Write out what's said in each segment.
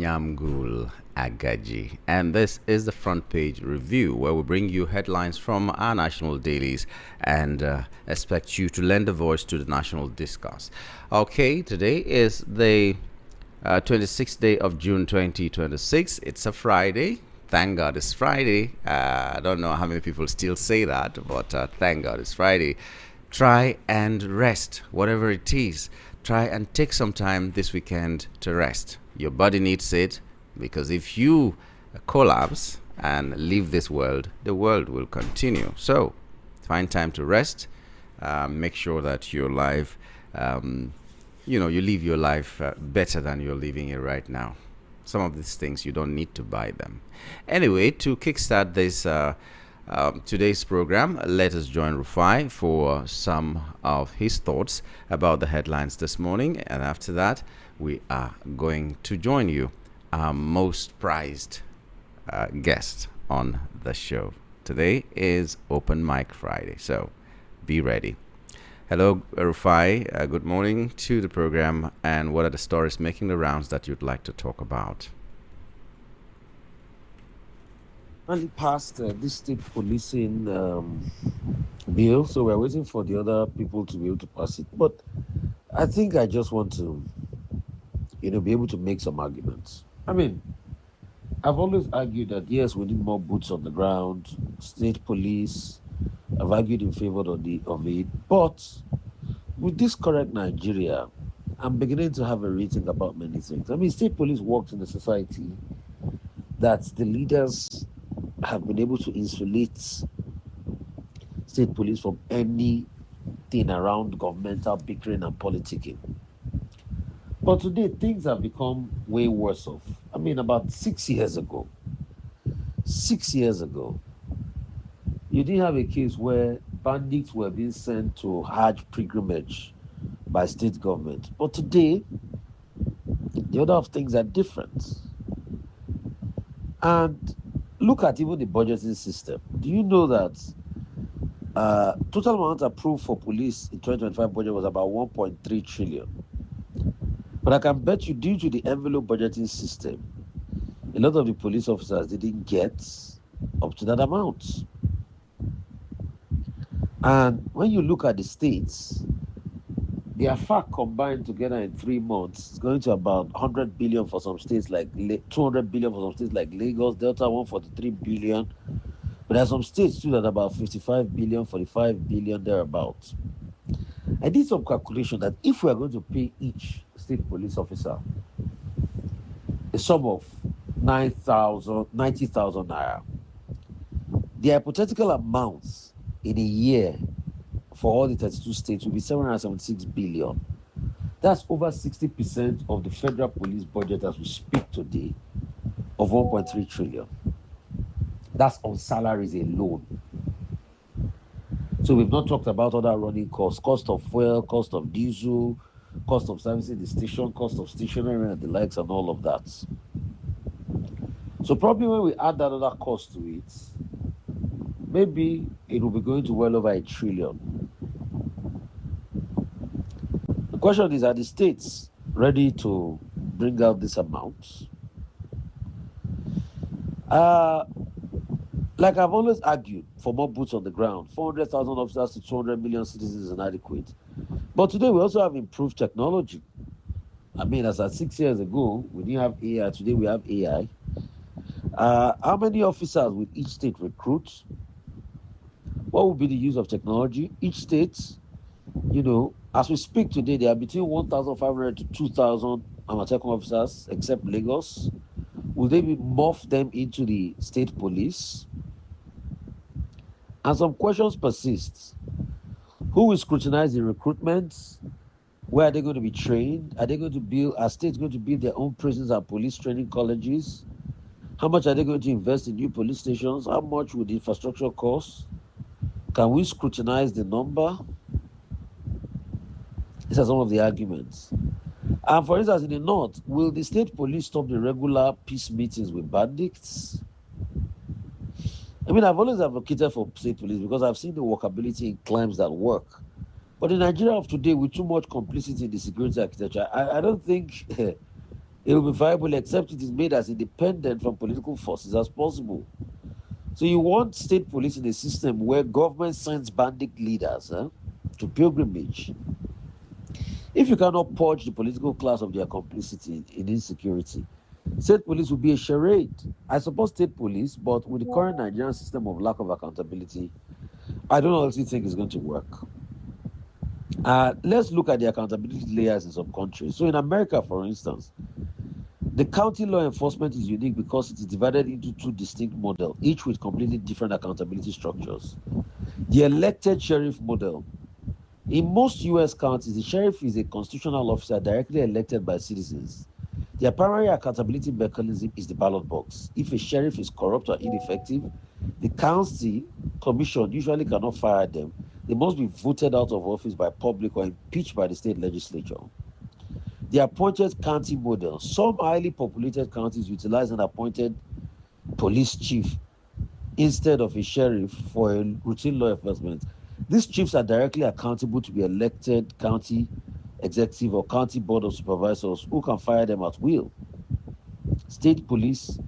Anyamgul Agaji, and this is the front page review where we bring you headlines from our national dailies and expect you to lend a voice to the national discourse. Okay, today is the 26th day of June 2026. It's a Friday. Thank God it's Friday. I don't know how many people still say that, but thank God it's Friday. Try and rest, whatever it is. Try and take some time this weekend to rest. Your body needs it, because if you collapse and leave this world, the world will continue. So find time to rest. Make sure that your life, you live your life better than you're living it right now. Some of these things you don't need to buy them. Anyway, to kickstart this today's program, let us join Rufai for some of his thoughts about the headlines this morning, and after that we are going to join you, our most prized guest on the show. Today is Open Mic Friday, so be ready. Hello, Rufai. Good morning to the program, and what are the stories making the rounds that you'd like to talk about? And passed this state policing bill, so we're waiting for the other people to be able to pass it. But I think I just want to, be able to make some arguments. I mean, I've always argued that yes, we need more boots on the ground, state police. I've argued in favor of it, but with this current Nigeria, I'm beginning to have a rethink about many things. I mean, state police works in a society that the leaders have been able to insulate state police from anything around governmental bickering and politicking. But today, things have become way worse off. I mean, about 6 years ago, you didn't have a case where bandits were being sent to Hajj pilgrimage by state government. But today, the order of things are different. And look at even the budgeting system. Do you know that total amount approved for police in 2025 budget was about 1.3 trillion? But I can bet you, due to the envelope budgeting system, a lot of the police officers didn't get up to that amount. And when you look at the states, their FAC combined together in 3 months is going to about 100 billion for some states, like 200 billion for some states like Lagos, Delta 143 billion. But there are some states too that are about 55 billion, 45 billion, thereabouts. I did some calculation that if we are going to pay each state police officer a sum of 90,000 naira, the hypothetical amounts in a year for all the 32 states will be 776 billion. That's over 60% of the federal police budget as we speak today, of 1.3 trillion. That's on salaries alone. So we've not talked about other running costs, cost of fuel, cost of diesel, cost of servicing the station, cost of stationery and the likes, and all of that. So probably when we add that other cost to it, maybe it will be going to well over 1 trillion. The question is, are the states ready to bring out this amount? Like I've always argued for more boots on the ground, 400,000 officers to 200 million citizens is inadequate. But today we also have improved technology. I mean, as at 6 years ago, we didn't have AI. Today we have AI. How many officers will each state recruit? What will be the use of technology? Each state, as we speak today, there are between 1,500 to 2,000 Amatekun officers, except Lagos. Will they be morphed them into the state police? And some questions persist. Who will scrutinize the recruitment? Where are they going to be trained? Are states going to build their own prisons and police training colleges? How much are they going to invest in new police stations? How much would the infrastructure cost? Can we scrutinize the number? These are some of the arguments. And for instance, in the north, will the state police stop the regular peace meetings with bandits? I mean, I've always advocated for state police because I've seen the workability in crimes that work. But in Nigeria of today, with too much complicity in the security architecture, I don't think It will be viable except it is made as independent from political forces as possible. So you want state police in a system where government sends bandit leaders to pilgrimage. If you cannot purge the political class of their complicity in insecurity, state police will be a charade. I support state police, but with the current Nigerian system of lack of accountability, I don't honestly think it's going to work. Let's look at the accountability layers in some countries. So in America, for instance, the county law enforcement is unique because it is divided into two distinct models, each with completely different accountability structures. The elected sheriff model. In most US counties, the sheriff is a constitutional officer directly elected by citizens. Their primary accountability mechanism is the ballot box. If a sheriff is corrupt or ineffective, the county commission usually cannot fire them. They must be voted out of office by public or impeached by the state legislature. The appointed county model. Some highly populated counties utilize an appointed police chief instead of a sheriff for a routine law enforcement. These chiefs are directly accountable to the elected county executive or county board of supervisors who can fire them at will. State police,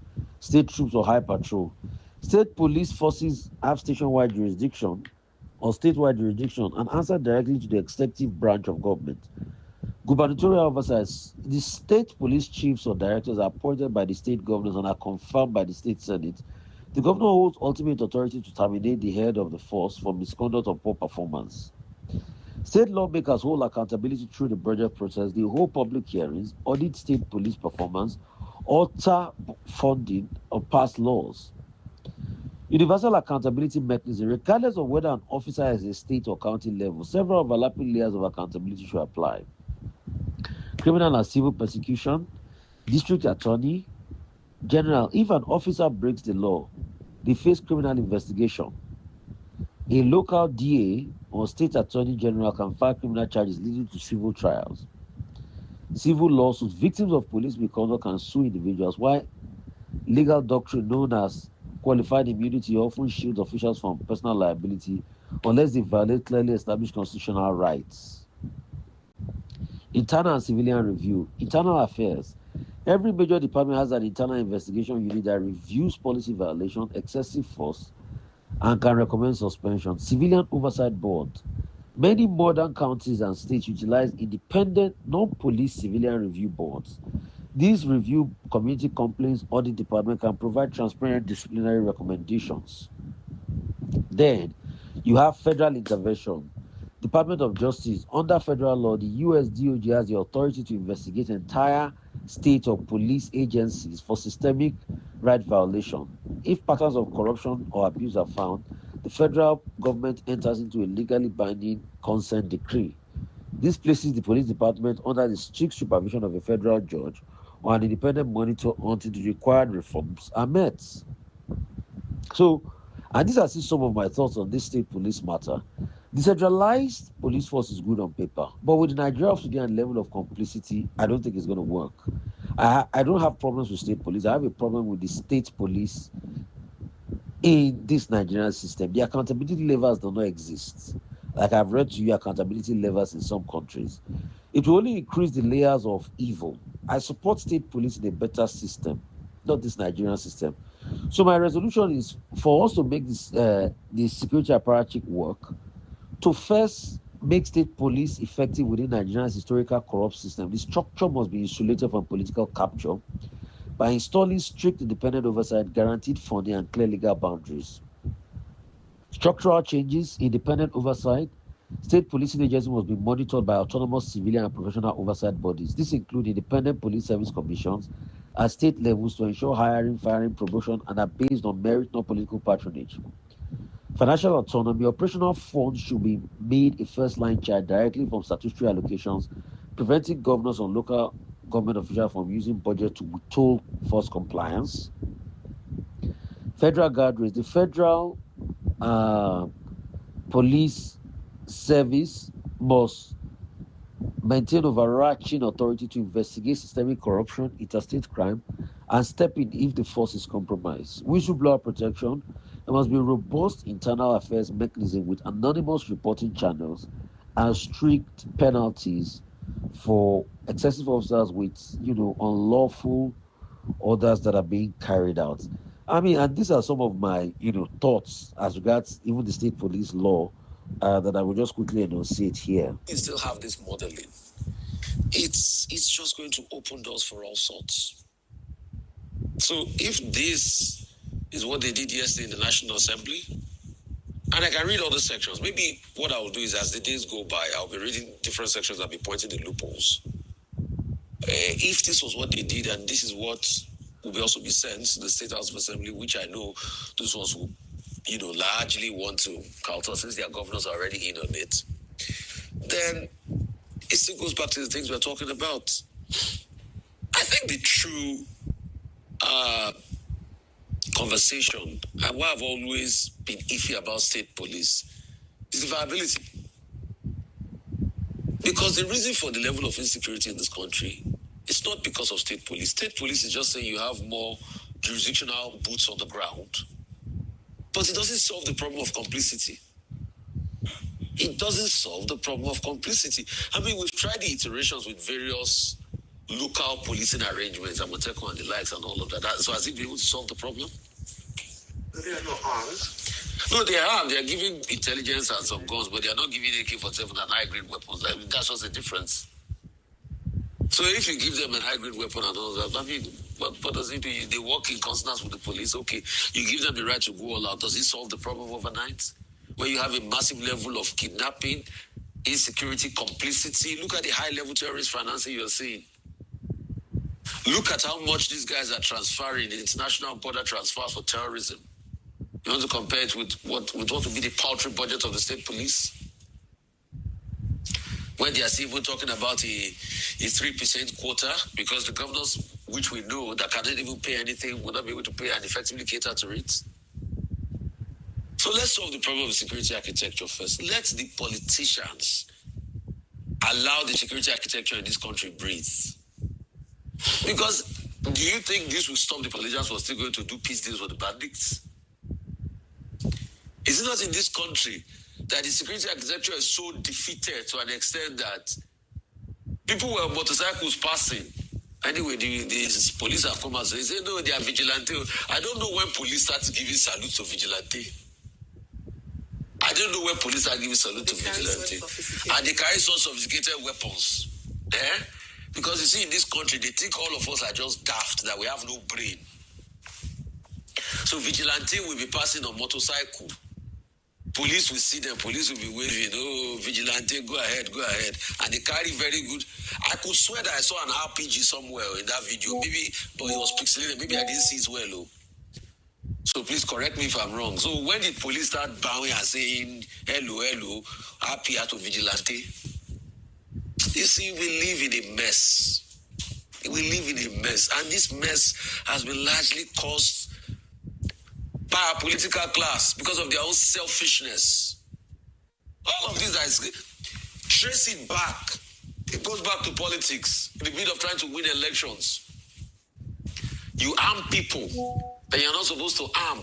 state troops, or high patrol. State police forces have station-wide jurisdiction or statewide jurisdiction and answer directly to the executive branch of government. Gubernatorial oversights. The state police chiefs or directors are appointed by the state governors and are confirmed by the state senate. The governor holds ultimate authority to terminate the head of the force for misconduct or poor performance. State lawmakers hold accountability through the budget process. They hold public hearings, audit state police performance, alter funding, or pass laws. Universal accountability mechanism. Regardless of whether an officer is a state or county level, several overlapping layers of accountability should apply. Criminal and civil persecution, district attorney, general. If an officer breaks the law, they face criminal investigation. A local DA or state attorney general can file criminal charges leading to civil trials. Civil lawsuits. Victims of police misconduct can sue individuals, while legal doctrine known as qualified immunity often shields officials from personal liability unless they violate clearly established constitutional rights. Internal and civilian review. Internal affairs. Every major department has an internal investigation unit that reviews policy violation, excessive force, and can recommend suspension. Civilian oversight board. Many modern counties and states utilize independent, non-police civilian review boards. These review community complaints audit department can provide transparent disciplinary recommendations. Then you have federal intervention. Department of Justice. Under federal law, the US DOJ has the authority to investigate entire state or police agencies for systemic right violation. If patterns of corruption or abuse are found, the federal government enters into a legally binding consent decree. This places the police department under the strict supervision of a federal judge or an independent monitor until the required reforms are met. So, and these are still some of my thoughts on this state police matter. Decentralized police force is good on paper, but with Nigeria of today and level of complicity, I don't think it's going to work. I don't have problems with state police. I have a problem with the state police in this Nigerian system. The accountability levels do not exist. Like I've read to you, accountability levels in some countries. It will only increase the layers of evil. I support state police in a better system, not this Nigerian system. So my resolution is for us to make this the security apparatchik work, to first make state police effective within Nigeria's historical corrupt system. The structure must be insulated from political capture by installing strict independent oversight, guaranteed funding, and clear legal boundaries. Structural changes, independent oversight. State policing agencies must be monitored by autonomous civilian and professional oversight bodies. This includes independent police service commissions at state levels to ensure hiring, firing, promotion, and are based on merit, not political patronage. Financial autonomy. Operational funds should be made a first-line charge directly from statutory allocations, preventing governors and local government officials from using budget to withhold force compliance. Federal guardrails. The federal police service must maintain overarching authority to investigate systemic corruption, interstate crime, and step in if the force is compromised. Whistleblower protection. There must be a robust internal affairs mechanism with anonymous reporting channels and strict penalties for excessive officers with, unlawful orders that are being carried out. I mean, and these are some of my, thoughts as regards even the state police law that I will just quickly enunciate here. You still have this modeling. It's just going to open doors for all sorts. So if this is what they did yesterday in the National Assembly, and I can read all the sections. Maybe what I will do is as the days go by, I'll be reading different sections, I'll be pointing the loopholes. If this was what they did and this is what will be also be sent to the State House of Assembly, which I know those ones who, largely want to counter since their governors are already in on it, then it still goes back to the things we're talking about. I think the true conversation and why I've always been iffy about state police is the viability. Because the reason for the level of insecurity in this country is not because of state police. State police is just saying you have more jurisdictional boots on the ground. But it doesn't solve the problem of complicity. It doesn't solve the problem of complicity. I mean, we've tried the iterations with various local policing arrangements, Amotekun and the likes and all of that. So has it been able to solve the problem? They are not armed. No, they are. They are giving intelligence and some guns, but they are not giving AK-47 and high-grade weapons. I mean, that's just the difference. So if you give them a high-grade weapon and all that, I mean, what does it do? They work in consonance with the police. Okay, you give them the right to go all out. Does it solve the problem overnight? Where you have a massive level of kidnapping, insecurity, complicity. Look at the high-level terrorist financing you're seeing. Look at how much these guys are transferring in international border transfers for terrorism. You want to compare it with what would be the paltry budget of the state police? When they are even talking about a 3% quota, because the governors, which we know that cannot even pay anything, will not be able to pay and effectively cater to it. So let's solve the problem of security architecture first. Let the politicians allow the security architecture in this country breathe. Because do you think this will stop the politicians from still going to do peace deals with the bandits? Is it not in this country that the security architecture is so defeated to an extent that people were on motorcycles passing? Anyway, the police have come out and say, no, they are vigilante. I don't know when police start giving salute to vigilante. I don't know when police are giving salute to vigilante. And they carry so sophisticated weapons. Eh? Because you see, in this country, they think all of us are just daft, that we have no brain. So vigilante will be passing on motorcycle. Police will see them, police will be waving, oh, vigilante, go ahead. And they carry very good. I could swear that I saw an RPG somewhere in that video. Maybe, but it was pixelated. Maybe I didn't see it well. Oh. So please correct me if I'm wrong. So when did police start bowing and saying, hello, happy out of vigilante? You see, we live in a mess. We live in a mess. And this mess has been largely caused by our political class because of their own selfishness. All of these guys, trace it back. It goes back to politics in the bid of trying to win elections. You arm people that you're not supposed to arm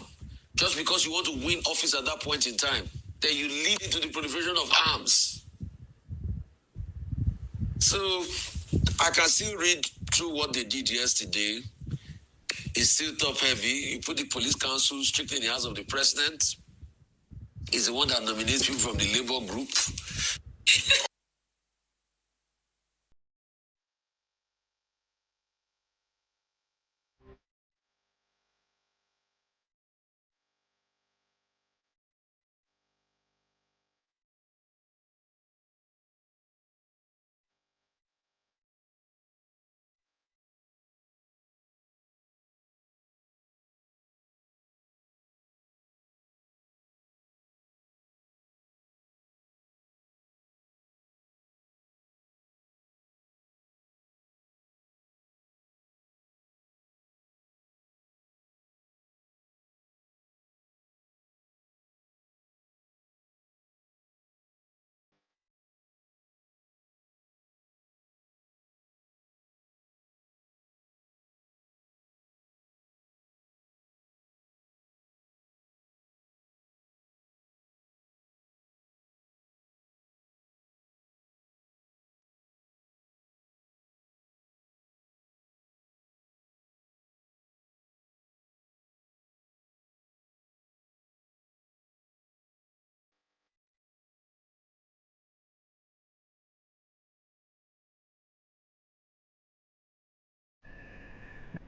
just because you want to win office at that point in time. Then you lead into the proliferation of arms. So I can still read through what they did yesterday. It's still top heavy. You put the police council strictly in the hands of the president. He's the one that nominates people from the labor group.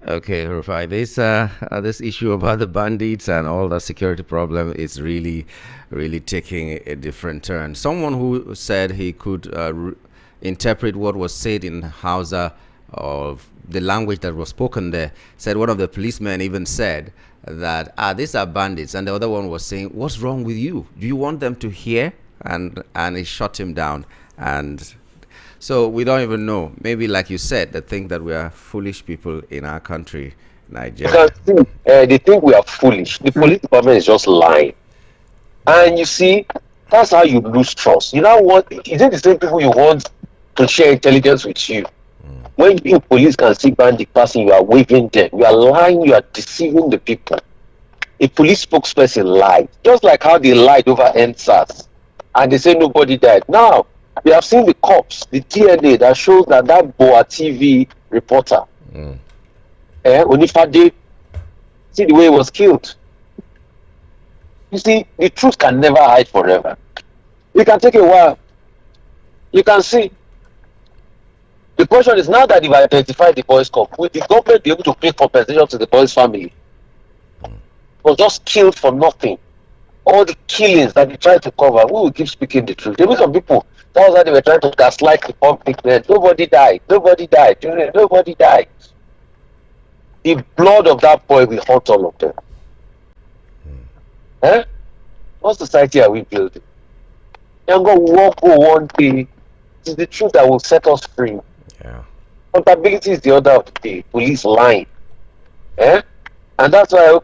Okay, Rufai, this issue about the bandits and all the security problem is really taking a different turn. Someone who said he could interpret what was said in Hausa, of the language that was spoken there, said one of the policemen even said that these are bandits, and the other one was saying, "What's wrong with you? Do you want them to hear?" And he shut him down. And so we don't even know. Maybe, like you said, they think that we are foolish people in our country, You can Nigeria. see, they think we are foolish. The police department is just lying. And you see, that's how you lose trust. You know what? Is it the same people you want to share intelligence with you? When you police can see bandit passing, you are waving them. You are lying, you are deceiving the people. A police spokesperson lied. Just like how they lied over NSAS. And they say nobody died. Now, we have seen the cops, the DNA that shows that Boa TV reporter, Onifade, see the way he was killed. You see, the truth can never hide forever. It can take a while. You can see. The question is, now that they've identified the boys' cop, will the government be able to pay compensation to the boys' family? Was just killed for nothing. All the killings that they tried to cover, who will keep speaking the truth? There were some people, that was how they were trying to gaslight the public. Nobody died. Nobody died. Nobody died. The blood of that boy will haunt all of them. Eh? What society are we building? Young God will walk one day. It is the truth that will set us free. Yeah. Accountability is the order of the day. Police lying. Eh? And that's why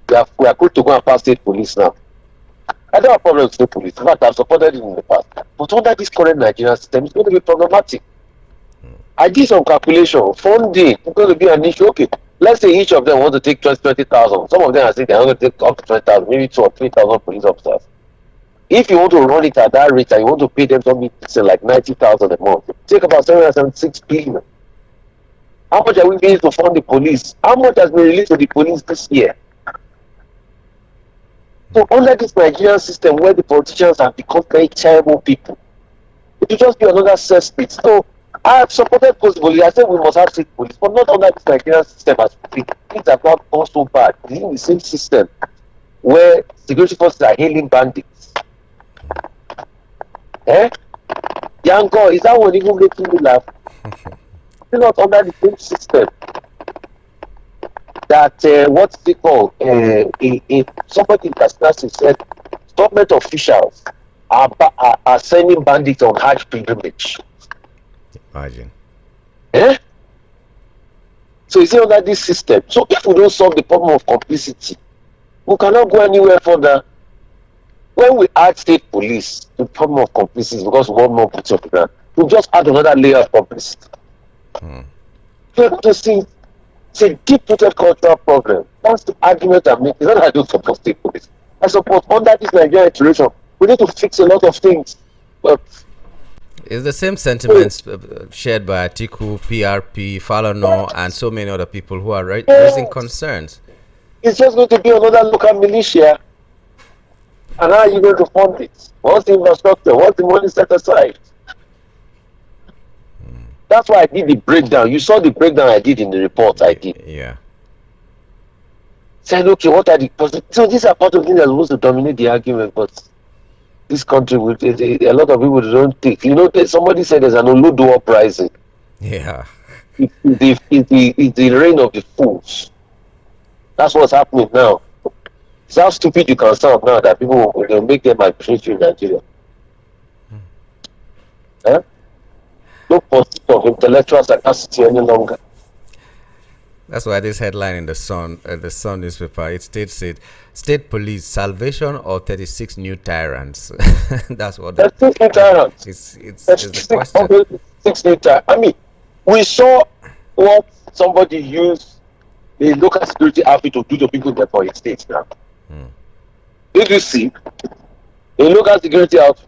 we are going to go and pass state police now. I don't have problems with state police. In fact, I've supported it in the past. But under this current Nigerian system, it's going to be problematic. I did some calculation. Funding is going to be an issue. Okay, let's say each of them want to take 20,000. Some of them are saying they're going to take up to 20,000, maybe 2 or 3,000 police officers. If you want to run it at that rate and you want to pay them something like 90,000 a month, take about 776 billion. How much are we paying to fund the police? How much has been released to the police this year? So under this Nigerian system where the politicians have become very terrible people, it will just be another cesspit. So I have supported police. I said we must have state police, but not under this Nigerian system as we think. Things have not gone so bad. It's in the same system where security forces are hailing bandits. Yango, is that one even making you laugh? Still not under the same system that what's it called? Somebody in Kasnasi said government officials are sending bandits on Hajj pilgrimage. Imagine. So is it under this system? So if we don't solve the problem of complicity, we cannot go anywhere further. When we add state police, the problem of complicity, because we want more boots on the ground, we just add another layer of complicity. To see, it's a deep-rooted cultural problem. That's the argument I'm making. It's not that I don't support state police. I support under this Nigerian iteration, we need to fix a lot of things. But it's the same sentiments shared by Atiku, PRP, Falano, and so many other people who are raising concerns. It's just going to be another local militia. And how are you going to fund it? What's the infrastructure? What's the money set aside? That's why I did the breakdown. You saw the breakdown I did in the report I did. Yeah. Said, okay, what are the positives? So these are part of things that are supposed to dominate the argument, but this country, a lot of people don't think. You know, somebody said there's an Oludo uprising. Yeah. It's the reign of the fools. That's what's happening now. It's how stupid you can sound now that people will make them appreciate you in Nigeria. No pursuit of intellectual sagacity any longer. That's why this headline in the Sun newspaper, it states it: State Police Salvation or 36 new tyrants. That's what. 36 new tyrants. It's the question. 36 new tyrants. I mean, we saw what somebody used the local security outfit to do to people in the Ebonyi State now. Did you see a local security outfit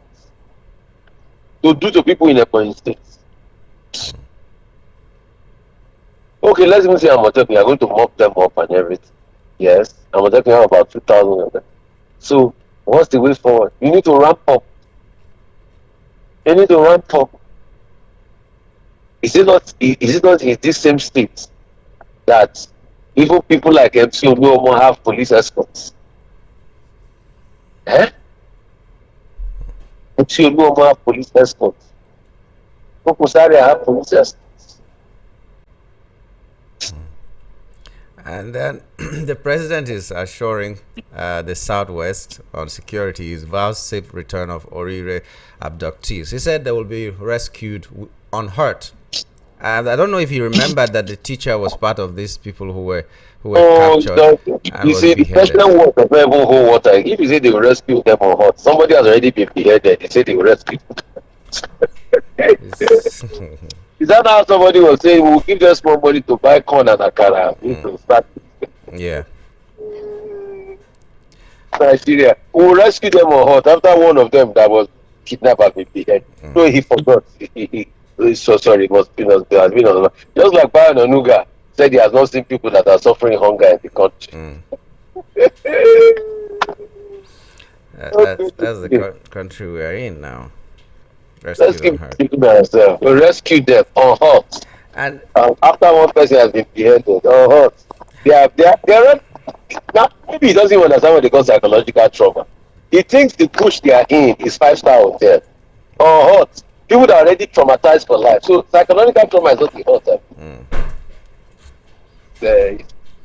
to do to people in the Ebonyi State? Okay, let's even say Amotekun, we are going to mop them up and everything. Yes, Amotekun have about 2,000 of them. So, what's the way forward? You need to ramp up. You need to ramp up. Is it not in this same state that even people like MC Oluomo have police escorts. Eh? MC Oluomo have police escorts. Okusari have police escorts. And then the president is assuring the Southwest on security his vows safe return of Orire abductees. He said they will be rescued unhurt. And I don't know if he remembered that the teacher was part of these people who were captured and you was see, the beheaded. president was never even hold water. If you say they will rescue them unhurt, somebody has already been beheaded. They say they will rescue. Is that how somebody was saying, we'll give them small money to buy corn and akara? Yeah. Nigeria. We will rescue them on hot after one of them that was kidnapped and been beheaded. So he forgot. He's so sorry, it has been on. Just like Bayan Onuga said he has not seen people that are suffering hunger in the country. That's the country we are in now. Let's keep thinking ourselves. We rescue them on hot. And after one person has been beheaded on hot, they're now maybe he doesn't understand what they call psychological trauma. He thinks the push they are in is 5-star hotel on hot. People that are already traumatized for life. So psychological trauma is not the hot.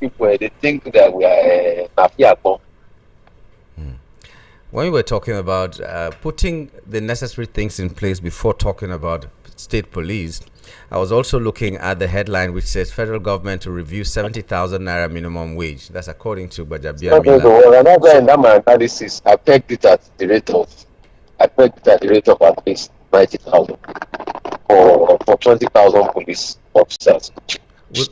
People they think that we are mafia. When we were talking about putting the necessary things in place before talking about state police, I was also looking at the headline which says federal government to review 70,000 naira minimum wage. That's according to Bajabia Mila. In that analysis, I pegged it at the rate of at least 90,000 for 20,000 police officers.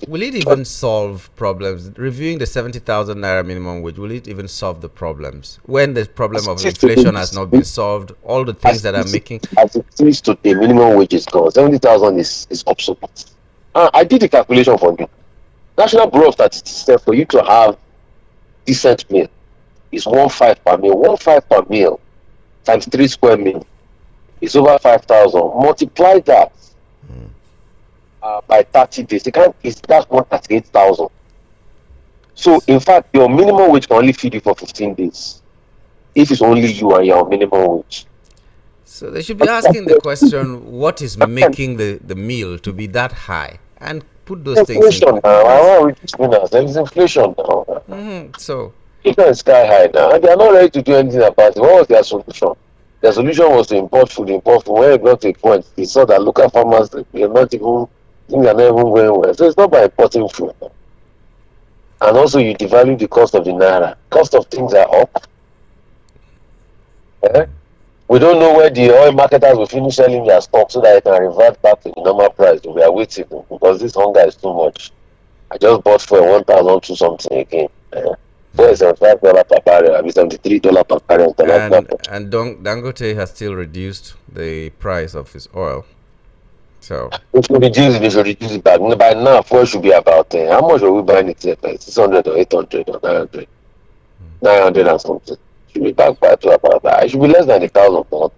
Will it even solve problems? Reviewing the 70,000 naira minimum wage, will it even solve the problems? When the problem of inflation has not been solved, all the things that are making... As it is today, minimum wage is gone. 70,000 is obsolete. I did the calculation for you. National Bureau of Statistics said for you to have decent meal is 1.5 per meal. 1.5 per meal times 3 square meal is over 5,000. Multiply that by 30 days, that's 138,000. So, in fact, your minimum wage can only feed you for 15 days if it's only you and your minimum wage. So, they should be asking the question, what is making the meal to be that high? And put those inflation things in. There is inflation now. So, inflation is sky high now, and they are not ready to do anything about it. What was their solution? Their solution was to import food. When it got to a point, they saw that local farmers they're not even. Things are not even going well. So it's not by importing food. And also you devalue the cost of the naira. Cost of things are up. We don't know where the oil marketers will finish selling their stock so that it can revert back to the normal price. We are waiting because this hunger is too much. I just bought for 1,002 something again. $75 per barrel, $73 per barrel. And Dangote has still reduced the price of his oil. So they should reduce it back. By now, fuel should be about how much are we buying it? 600 or 800 or 900? 900 and something. Should be back by to about that. It should be less than 1,000 pounds.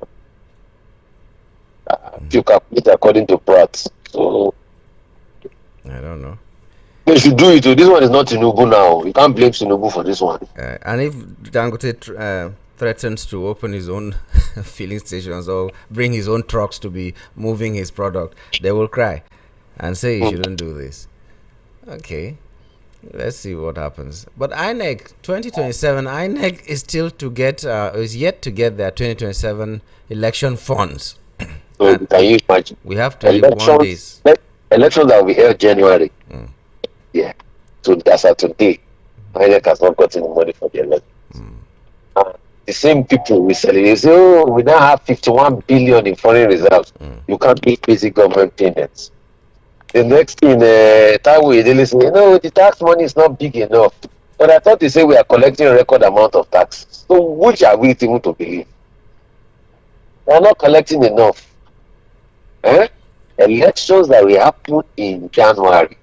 If you calculate according to Pratt. So I don't know. They should do it. This one is not Tinubu now. You can't blame Tinubu for this one. And if Dangote threatens to open his own filling stations or bring his own trucks to be moving his product, they will cry and say he shouldn't do this. Okay, let's see what happens. But INEC 2027, INEC is still to get is yet to get their 2027 election funds. So can you imagine? We have 21 days. Elections that will be held January. Yeah. So as of today, INEC has not gotten the money for the election. The same people we sell it. They say, oh, we now have 51 billion in foreign reserves. You can't make basic government payments. The next thing, Taiwo, they say, no, the tax money is not big enough. But I thought they say we are collecting a record amount of tax. So which are we even to believe? We are not collecting enough. Elections that will happen in January.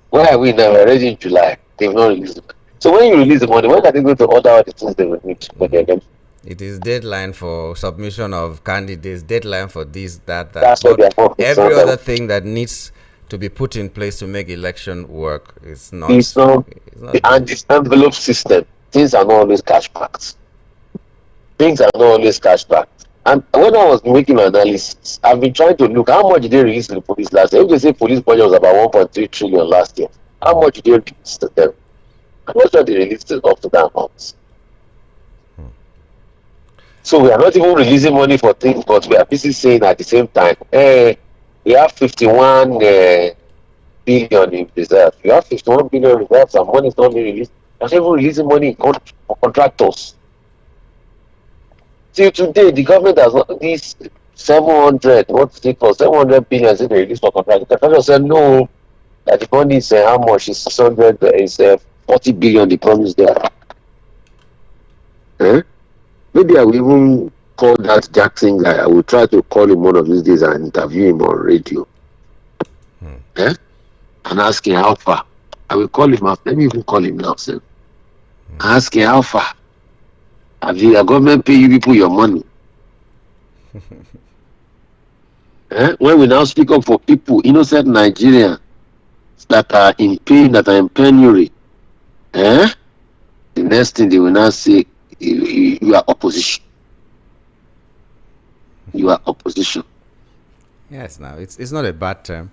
Where are we now? We're already in July. They've not released it. So when you release the money, when are they going to order all the things they will need for the election? It is deadline for submission of candidates, deadline for this, that. That's what every other thing that needs to be put in place to make election work is not. It's not, and this envelope system, things are not always cash backed. Things are not always cash backed. And when I was making my analysis, I've been trying to look how much did they release to the police last year. If they say police budget was about 1.3 trillion last year, how much did they release to them? I'm not sure they released it up to that amount. So we are not even releasing money for things, but we are busy saying at the same time, we have 51 billion in reserve. You have 51 billion reserves and money is not being released. You're not even releasing money for contractors. Till today, the government has not these 700, what's it for 700 billion is released for contractors. The contractor said no, that the money is how much is 600, is 40 billion the promise there. Maybe I will even call that Jackson guy. I will try to call him one of these days and interview him on radio. And ask him how far. I will call him after. Let me even call him now, sir. Ask him how far. Have the government pay you people your money? When we now speak up for people, innocent Nigerians that are in pain, that are in penury, the next thing they will now say, you are opposition. You are opposition. Yes, now it's not a bad term.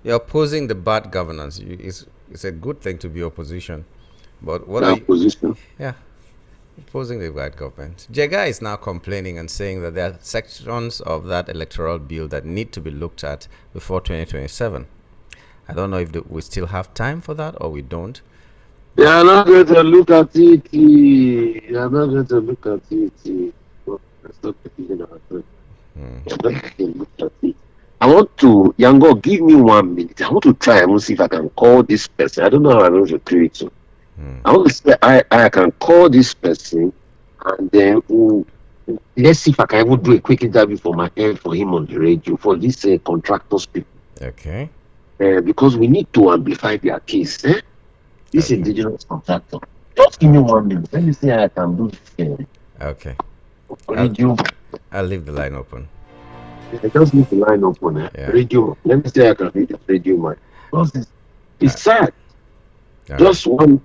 You're opposing the bad governance. It's a good thing to be opposition. But what are you? Opposition. Yeah, opposing the bad government. Jega is now complaining and saying that there are sections of that electoral bill that need to be looked at before 2027. I don't know if we still have time for that or we don't. They are not going to look at it. They are not going to look at it. Let's not confusing ourselves. They are not going to look at it. I want to, Yango, give me 1 minute. I want to try and see if I can call this person. I don't know how I'm going to create it. I want to say I can call this person and then let's see if I can even do a quick interview for my end for him on the radio for these contractors people. Okay. Because we need to amplify their case. This indigenous contractor. Just give me 1 minute. Let me see how I can do this. Okay. Radio. I'll leave the line open. I just leave the line open. Yeah. Radio. Let me see how I can read the radio mic. Because it's sad. All Just right.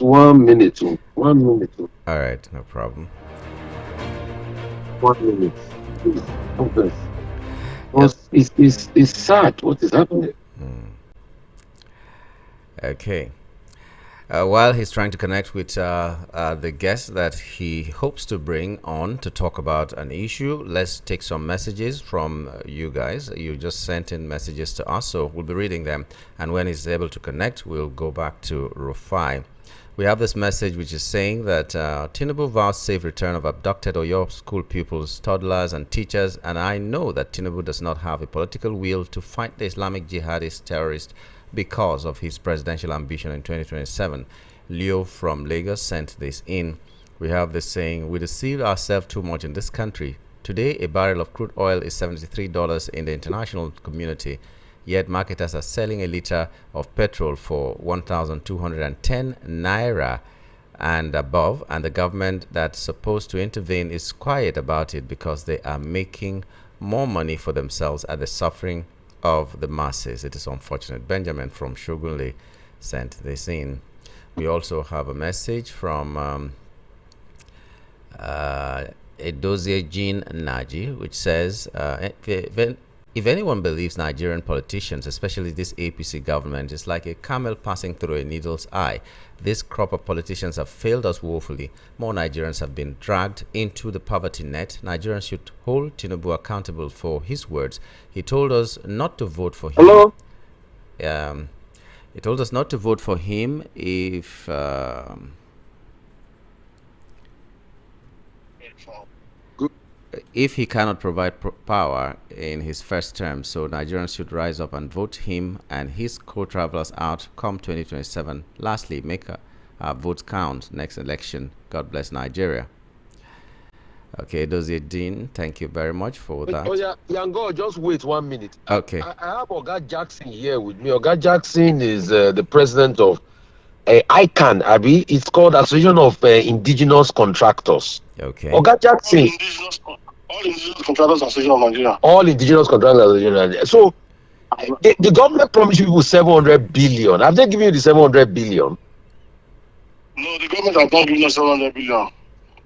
1 minute. 1 minute. All right, no problem. 1 minute. Please. Okay. It's sad what is happening. Okay. While he's trying to connect with the guest that he hopes to bring on to talk about an issue, let's take some messages from you guys. You just sent in messages to us, so we'll be reading them. And when he's able to connect, we'll go back to Rufai. We have this message which is saying that Tinubu vows safe return of abducted Oyo school pupils, toddlers, and teachers. And I know that Tinubu does not have a political will to fight the Islamic jihadist terrorists because of his presidential ambition in 2027. Leo from Lagos sent this in. We have this saying, we deceive ourselves too much in this country. Today, a barrel of crude oil is $73 in the international community, yet marketers are selling a liter of petrol for 1,210 naira and above, and the government that's supposed to intervene is quiet about it because they are making more money for themselves at the suffering of the masses. It is unfortunate. Benjamin from Shogunle sent this in. We also have a message from Edozie Jean Naji, which says, if anyone believes Nigerian politicians, especially this APC government, is like a camel passing through a needle's eye, this crop of politicians have failed us woefully. More Nigerians have been dragged into the poverty net. Nigerians should hold Tinubu accountable for his words. He told us not to vote for him. Hello? He told us not to vote for him if he cannot provide power in his first term. So Nigerians should rise up and vote him and his co-travelers out come 2027. Lastly, make our votes count next election. God bless Nigeria. Okay, Dozie Dean, thank you very much for that. Oh yeah, Yango, just wait 1 minute. Okay. I have Oga Jackson here with me. Oga Jackson is the president of ICANN, Abi. It's called Association of Indigenous Contractors. Okay. Oga Jackson. All Indigenous Contractors Association of Nigeria. All Indigenous Contractors Association of Nigeria. So, the government promised you 700 billion. Have they given you the 700 billion? No, the government has not given us 700 billion.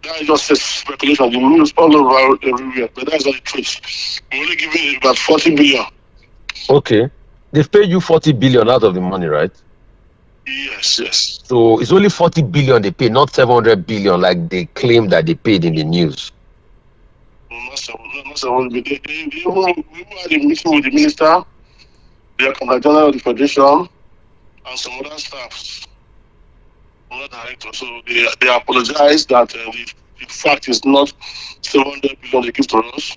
That is just a speculation. The news all over everywhere, but that's not the truth. We're only giving about 40 billion. Okay. They've paid you 40 billion out of the money, right? Yes. So it's only 40 billion they paid, not 700 billion like they claim that they paid in the news. Not 700 billion. We had a meeting with the minister, the Contractor of the Federation, and some other staff. Director. So they apologize that the fact is not 700 billion they give to us.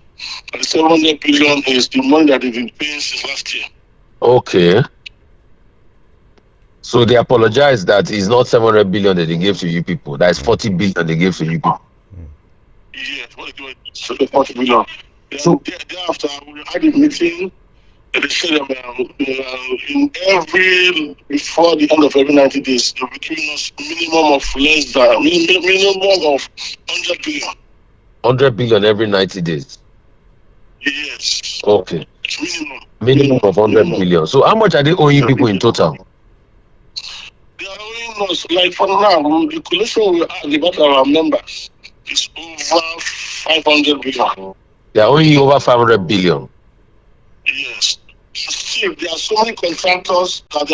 And the 700 billion is the money that they've been paying since last year. Okay. So they apologize that it's not 700 billion that they gave to you people. That is 40 billion they gave to you people. Yes, what they give 40 billion. So thereafter, we had a meeting. They said in before the end of every 90 days, they'll be giving us minimum of 100 billion. 100 billion every 90 days. Yes. Okay. Minimum of 100 billion. So how much are they owing people in total? They are owing us, like for now, the collection we have about our members is over 500 billion. They are owing you over 500 billion. Yes. Still, there are so many contractors that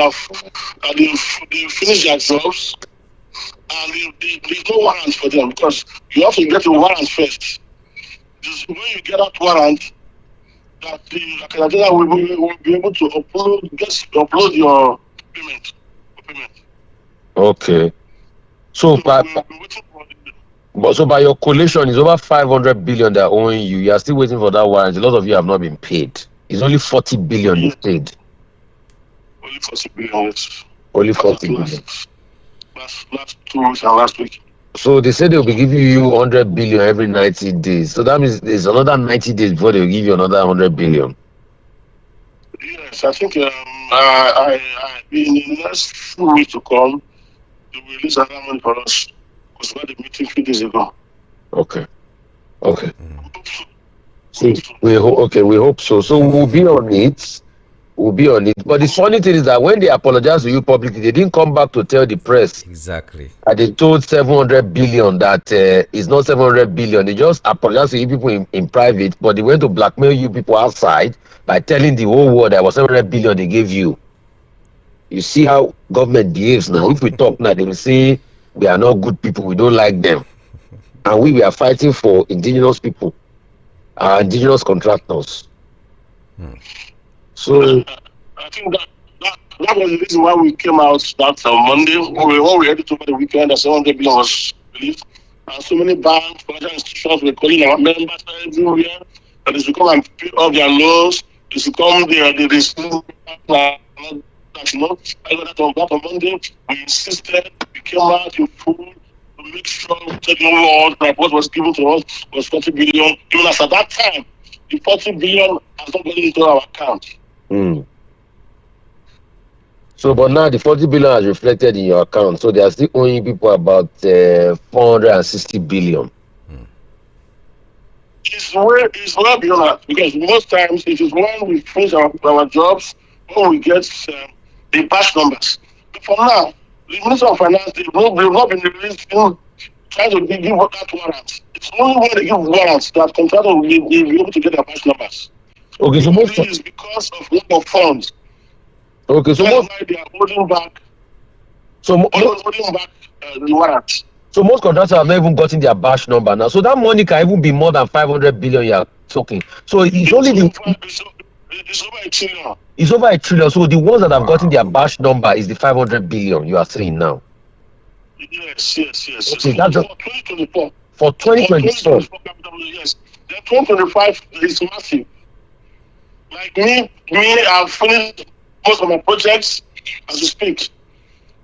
they've finished their jobs, and there's no warrant for them because you have to get a warrant first. When you get that warrant, that the Contractor will be able to upload your payment. Okay. So by your collation is over 500 billion they're owing you. You are still waiting for that warrant. A lot of you have not been paid. It's only 40 billion you've paid. Only 40 billion. Yes. Only 40 billion. Last 2 weeks and last week. So they said they'll be giving you 100 billion every 90 days. So that means there's another 90 days before they'll give you another 100 billion. Yes, I think in the next 2 weeks to come, they will release another money for us. Because we had a meeting 3 days ago. Okay. So we hope so. So we'll be on it. But the funny thing is that when they apologize to you publicly, they didn't come back to tell the press. Exactly. They told 700 billion that it's not 700 billion. They just apologized to you people in private, but they went to blackmail you people outside by telling the whole world that was 700 billion they gave you. You see how government behaves now. If we talk now, they will say we are not good people, we don't like them. And we are fighting for indigenous people, indigenous contractors. So I think that was the reason why we came out that Monday. When we heard it over the weekend, that 700 billion was released. And so many banks, financial institutions were calling our members everywhere that they should come and pay off their loans. They should come there. They that on Monday, we insisted, we came out in full to make sure we take over what was given to us was 40 billion. Even as at that time, the 40 billion has not gone into our account. So, but now the 40 billion has reflected in your account. So they are still owing people about 460 billion. It's well beyond that because most times it is when we finish our jobs, when we get the batch numbers. But for now, the Minister of Finance, they've not been releasing, trying to give that warrant. It's only when they give warrants that contractors will be able to get their batch numbers. Okay, so most is because of lack of funds. Okay, so that's why they are holding back. Holding back the warrants. So most contractors have not even gotten their batch number now. So that money can even be more than 500 billion you are talking. So it's only it's over a trillion. It's over a trillion. So the ones that have gotten their batch number is the 500 billion you are saying now. Yes. Okay, that's for 2024. For 2024. Yes. Then 2025 is massive. Like me, I've finished most of my projects as we speak.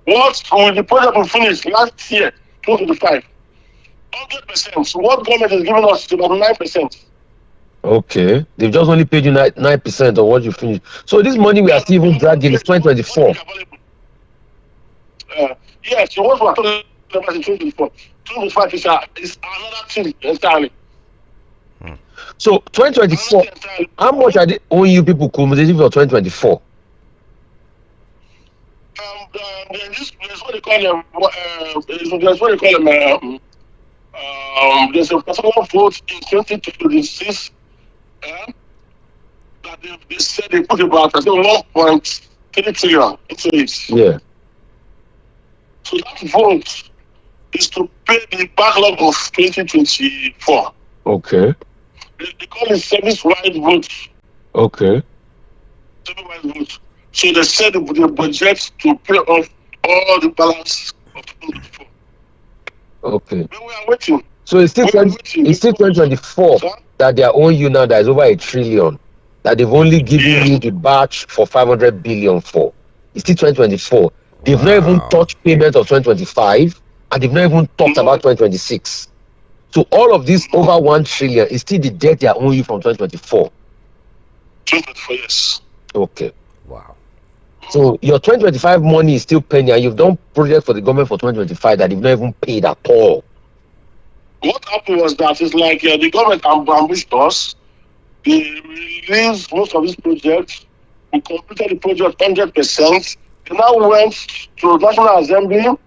What the project we finished last year, 2025, 100%. So what government is giving us is about 9%. Okay, they've just only paid you 9% of what you finished. So this money we are still even dragging is 2024. Yes, so what we are talking about in 2024, 2025 is another thing entirely. So 2024, how much are they owing you people cumulative for 2024? There's what they call them. There's what they call them. There's a particular vote in 2026 that they said they put about 1.3 trillion into it. Yeah. So that vote is to pay the backlog of 2024. Okay. They call it service-wide vote. Okay. Service-wide vote. So they said the budget to pay off all the balance of 2024. Okay. But we are waiting. So it's still 2024 that they are owing you now. That is over 1 trillion. That they've only given you the batch for 500 billion for. It's still 2024. They've not even touched payment of 2025, and they've not even talked about 2026. So all of this over 1 trillion is still the debt they are owing you from 2024. 2024, yes. Okay. Wow. So your 2025 money is still pending, and you've done projects for the government for 2025 that they've not even paid at all. What happened was that it's like the government ambushed us. They released most of these projects. We completed the project 100%. They now went to National Assembly, to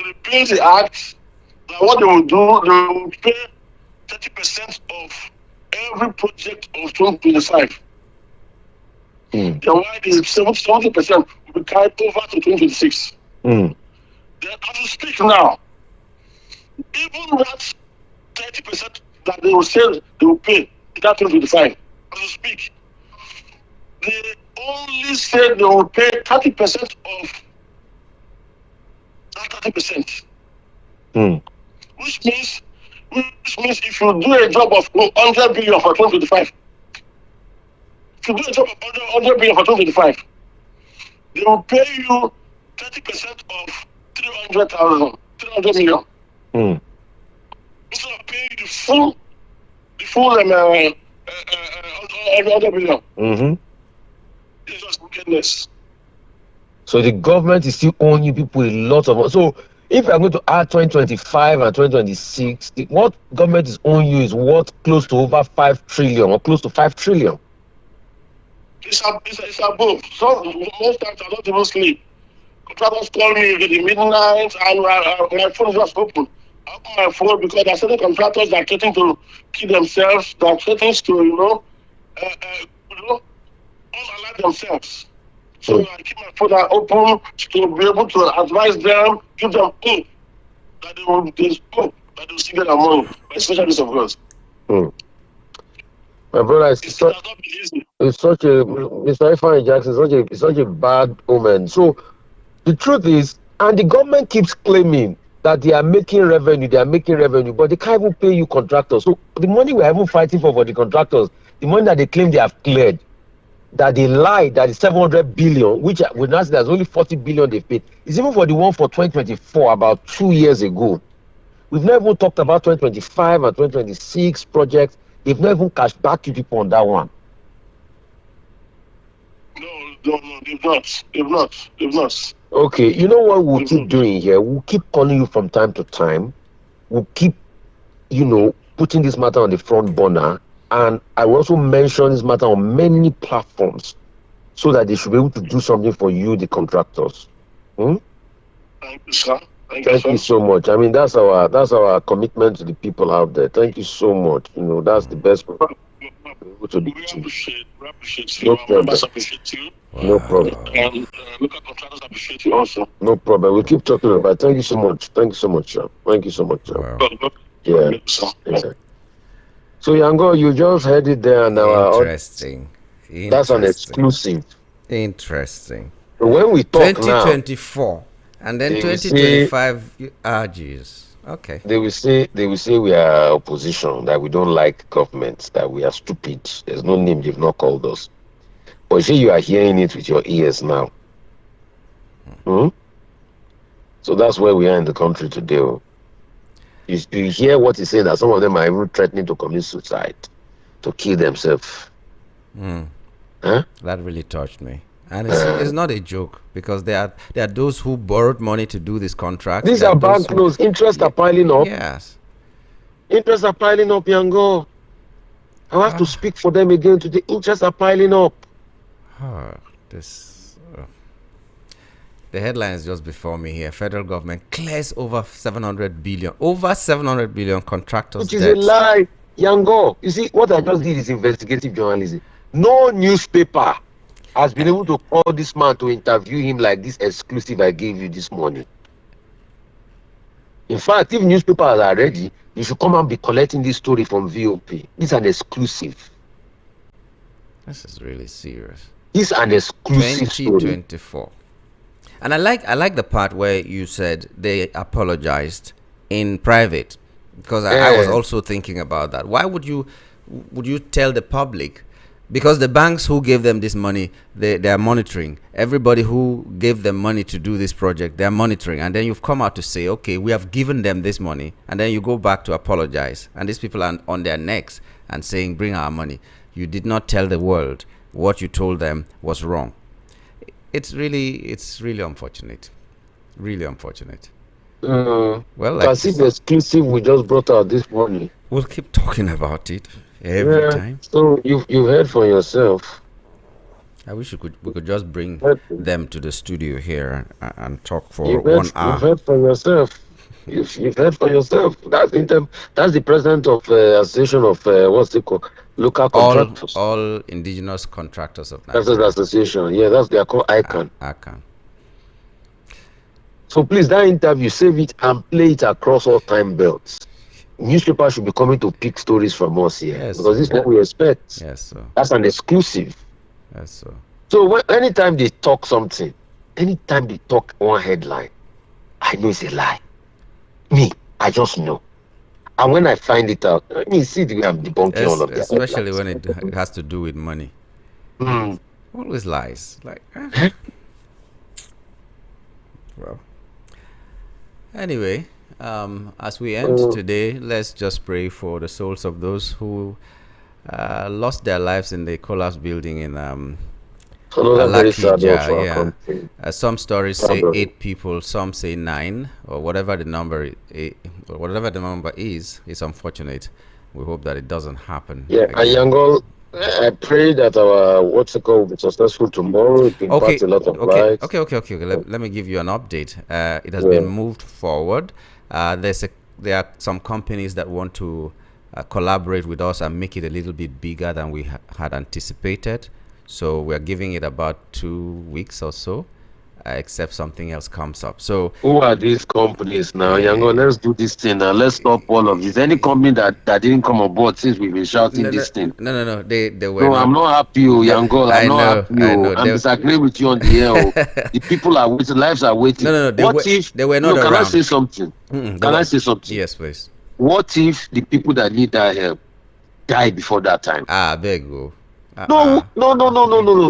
repeal the act. That what they will do, they will pay 30% of every project of 2025. Then why the 70% will be carried over to 2026. Then as we speak now, even that 30% that they will say they will pay in that 2025, as we speak, they only said they will pay 30% of that 30%. Which means if you do a job of 100 billion for 2025, if you do a job of 100 billion for 2025, they will pay you 30% of 300 million. Instead of paying the full 100 billion. It's just wickedness. So the government is still owing you people a lot of money. So if you are going to add 2025 and 2026, what government is owing you is what, close to over 5 trillion or close to 5 trillion. It's above. So most times I don't even sleep. Contractors call me in the midnight and my phone is just open. I open my phone because there are certain contractors that are getting to kill themselves, that are getting to, unalive themselves. So I keep my phone open to be able to advise them, give them hope that they will see their money, especially this of God. My brother, it's such a Mr. Ifeanyi Jackson, it's such a bad omen. So the truth is, and the government keeps claiming that they are making revenue, but they can't even pay you contractors. So the money we're even fighting for the contractors, the money that they claim they have cleared, that they lied that is 700 billion, which we now say there's only 40 billion they've paid. It's even for the one for 2024, about 2 years ago. We've not even talked about 2025 and 2026 projects. They've not even cashed back to people on that one. No, they've not. Okay, you know what we'll keep doing here? We'll keep calling you from time to time. We'll keep, putting this matter on the front burner. And I will also mention this matter on many platforms so that they should be able to do something for you, the contractors. Thank you, sir. Thank you so much. I mean, that's our commitment to the people out there. Thank you so much. That's the best way to do. We appreciate you. Our members appreciate you. No problem. And local contractors appreciate you also. No problem. We'll keep talking about it. Thank you so much. Thank you so much, sir. Thank you so much, sir. Wow. Yeah. So Yango, you just heard it there now. Interesting. That's an exclusive. Interesting. So when we talk 2024 and then 2025, geez. Okay. They will say we are opposition, that we don't like government, that we are stupid. There's no name they've not called us. But you are hearing it with your ears now. So that's where we are in the country today. You hear what he's saying, that some of them are even threatening to commit suicide, to kill themselves. That really touched me. And it's not a joke, because there are those who borrowed money to do this contract. These are bank loans. Interest are piling up. Yes. Interests are piling up, Yango. I have to speak for them again today. Interests are piling up. This the headline is just before me here. Federal government clears over 700 billion. Over 700 billion contractors' Which is debts. a lie, Yango. You see, what I just did is investigative journalism. No newspaper has been able to call this man to interview him like this exclusive I gave you this morning. In fact, if newspapers are ready, you should come and be collecting this story from VOP. This is an exclusive. This is really serious. This is an exclusive 2024. Story. And I like the part where you said they apologized in private, because I was also thinking about that. Why would you tell the public? Because the banks who gave them this money, they are monitoring. Everybody who gave them money to do this project, they are monitoring. And then you've come out to say, okay, we have given them this money. And then you go back to apologize. And these people are on their necks and saying, bring our money. You did not tell the world what you told them was wrong. It's really unfortunate. Really unfortunate. Well, like the exclusive we just brought out this morning. We'll keep talking about it every time. So you've heard for yourself. I wish we could just bring them to the studio here and talk for 1 hour. You've heard for yourself. You've heard for yourself. That's the president of Association of what's it called? Local contractors. All indigenous contractors of Nigeria. That's the association. Yeah, they are called ICANN. ICANN. So please, that interview, save it and play it across all time belts. Newspapers should be coming to pick stories from us here, because this is what we expect. Yes, sir. That's an exclusive. Yes, sir. So anytime they talk something, anytime they talk one headline, I know it's a lie. Me, I just know. And when I find it out, I mean, see the way I'm debunking all of that. Especially when it has to do with money. Always lies. Like, well. Anyway, as we end today, let's just pray for the souls of those who lost their lives in the collapsed building in Alakija. Some stories say 8 people, some say 9, or whatever the number is. It's unfortunate. We hope that it doesn't happen. Yeah, and Yangol, I pray that our will be successful tomorrow. It impacts a lot of lives. Okay. Let me give you an update. It has been moved forward. There are some companies that want to collaborate with us and make it a little bit bigger than we had anticipated. So we're giving it about 2 weeks or so, except something else comes up. So who are these companies now? Yango, let's do this thing now. Let's stop all of this. Any company that didn't come on board since we've been shouting this thing? No. They were. No, I'm not happy, Yango. I'm not happy. I'm disagreeing with you on the air. The people are waiting. Lives are waiting. No. They were not around. Can I say something? Can I say something? Yes, please. What if the people that need that help die before that time? Beg you. No.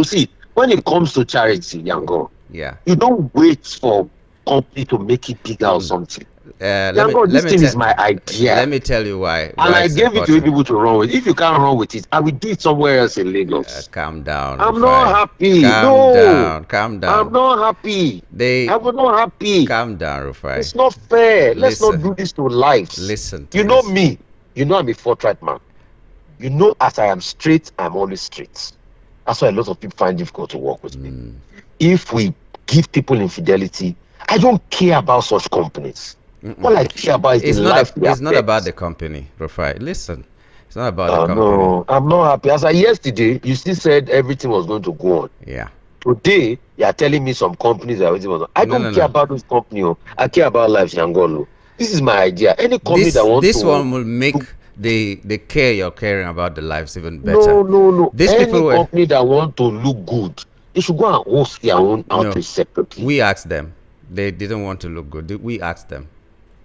See, when it comes to charity, Yango, you don't wait for company to make it bigger or something. This thing is my idea. Let me tell you why. And I gave it to people to run with. If you can't run with it, I will do it somewhere else in Lagos. Calm down. I'm not happy. Calm down. I'm not happy. I'm not happy. Calm down, Rufai. It's not fair. Let's not do this to lives. Listen. You know me. You know I'm a forthright man. You know, as I am straight, I'm always straight. That's why a lot of people find it difficult to work with me. If we give people infidelity, I don't care about such companies. All I care about is the life. It's not about the company, Rufai. Listen, it's not about the company. No, I'm not happy. As I yesterday, you still said everything was going to go on. Yeah. Today, you are telling me some companies are everything was on. I don't care about those companies. I care about lives, Yangolo. This is my idea. Any company that wants this one will make the care you're caring about the lives even better. No. Any company that want to look good, they should go and host their own outreach separately. We asked them. They didn't want to look good. We asked them.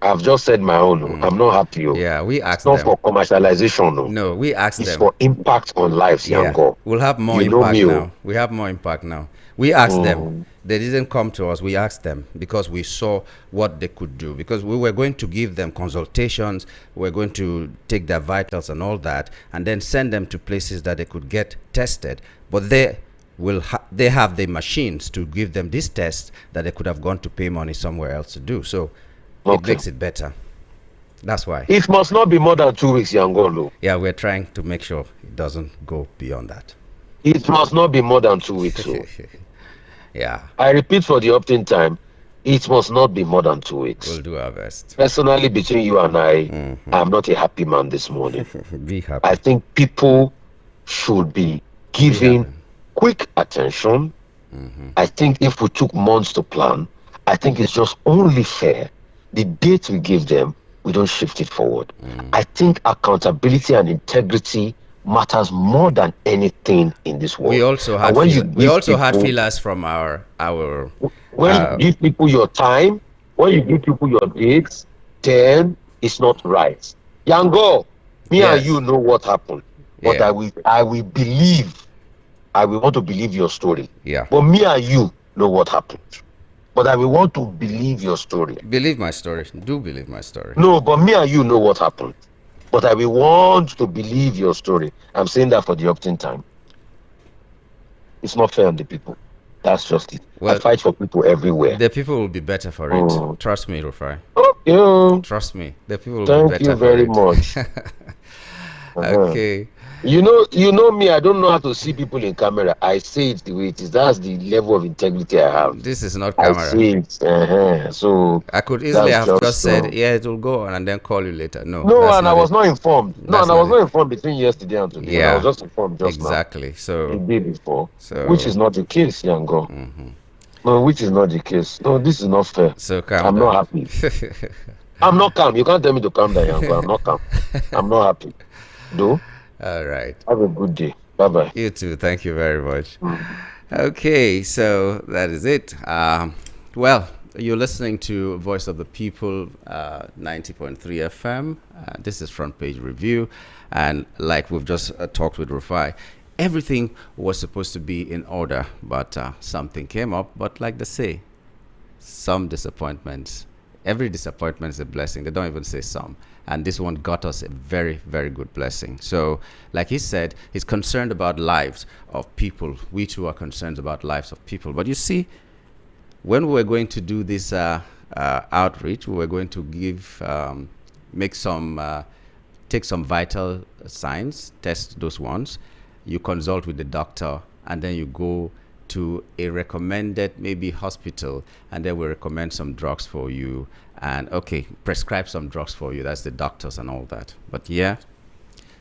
I've just said my own. I'm not happy. Yeah, we asked them. It's not for commercialization. No, we asked them. It's for impact on lives, Yango. We'll have more impact now. We have more impact now. We asked them. They didn't come to us. We asked them because we saw what they could do. Because we were going to give them consultations. We're going to take their vitals and all that, and then send them to places that they could get tested. But they have the machines to give them these tests that they could have gone to pay money somewhere else to do. So it makes it better. That's why. It must not be more than 2 weeks, Yangolo. Yeah, we're trying to make sure it doesn't go beyond that. It must not be more than 2 weeks. So Yeah, I repeat for the opt-in time, it must not be more than 2 weeks. we'll do our best. Personally, between you and I, I'm not a happy man this morning. Be happy. I think people should be given quick attention. I think if we took months to plan, I think it's just only fair. The date we give them, we don't shift it forward. I think accountability and integrity matters more than anything in this world. We also had had feelers from our when you give people your time, when you give people your dates, then it's not right. Yango, me and you know what happened, but I will believe. I will want to believe your story. Yeah. But me and you know what happened. But I will want to believe your story. Believe my story. Do believe my story. No, but me and you know what happened. But I will want to believe your story. I'm saying that for the opt-in time. It's not fair on the people. That's just it. Well, I fight for people everywhere. The people will be better for it. Trust me, Rufai. Okay. Trust me. The people will be better for very it. Much. Okay. You know me, I don't know how to see people in camera. I say it the way it is. That's the level of integrity I have. This is not camera. I see it. So I could easily have just said, yeah, it will go on and then call you later. No, and I was not informed. No, and I was not informed between yesterday and today. Yeah. I was just informed just now. Exactly. So the day before. So which is not the case, Yango. No, which is not the case. No, this is not fair. So I'm not happy. I'm not calm. You can't tell me to calm down, Yango. I'm not calm. I'm not happy. Do? All right. Have a good day. Bye-bye. You too. Thank you very much. Okay, so that is it. Well, you're listening to Voice of the People, 90.3 FM. This is Front Page Review. And like we've just talked with Rufai, everything was supposed to be in order, but something came up. But like they say, some disappointments, every disappointment is a blessing. They don't even say some. And this one got us a very, very good blessing. So, like he said, he's concerned about lives of people. We too are concerned about lives of people. But you see, when we were going to do this outreach, we were going to give, take some vital signs, test those ones. You consult with the doctor, and then you go to a recommended maybe hospital, and they will recommend some drugs for you and prescribe some drugs for you. That's the doctors and all that. But yeah,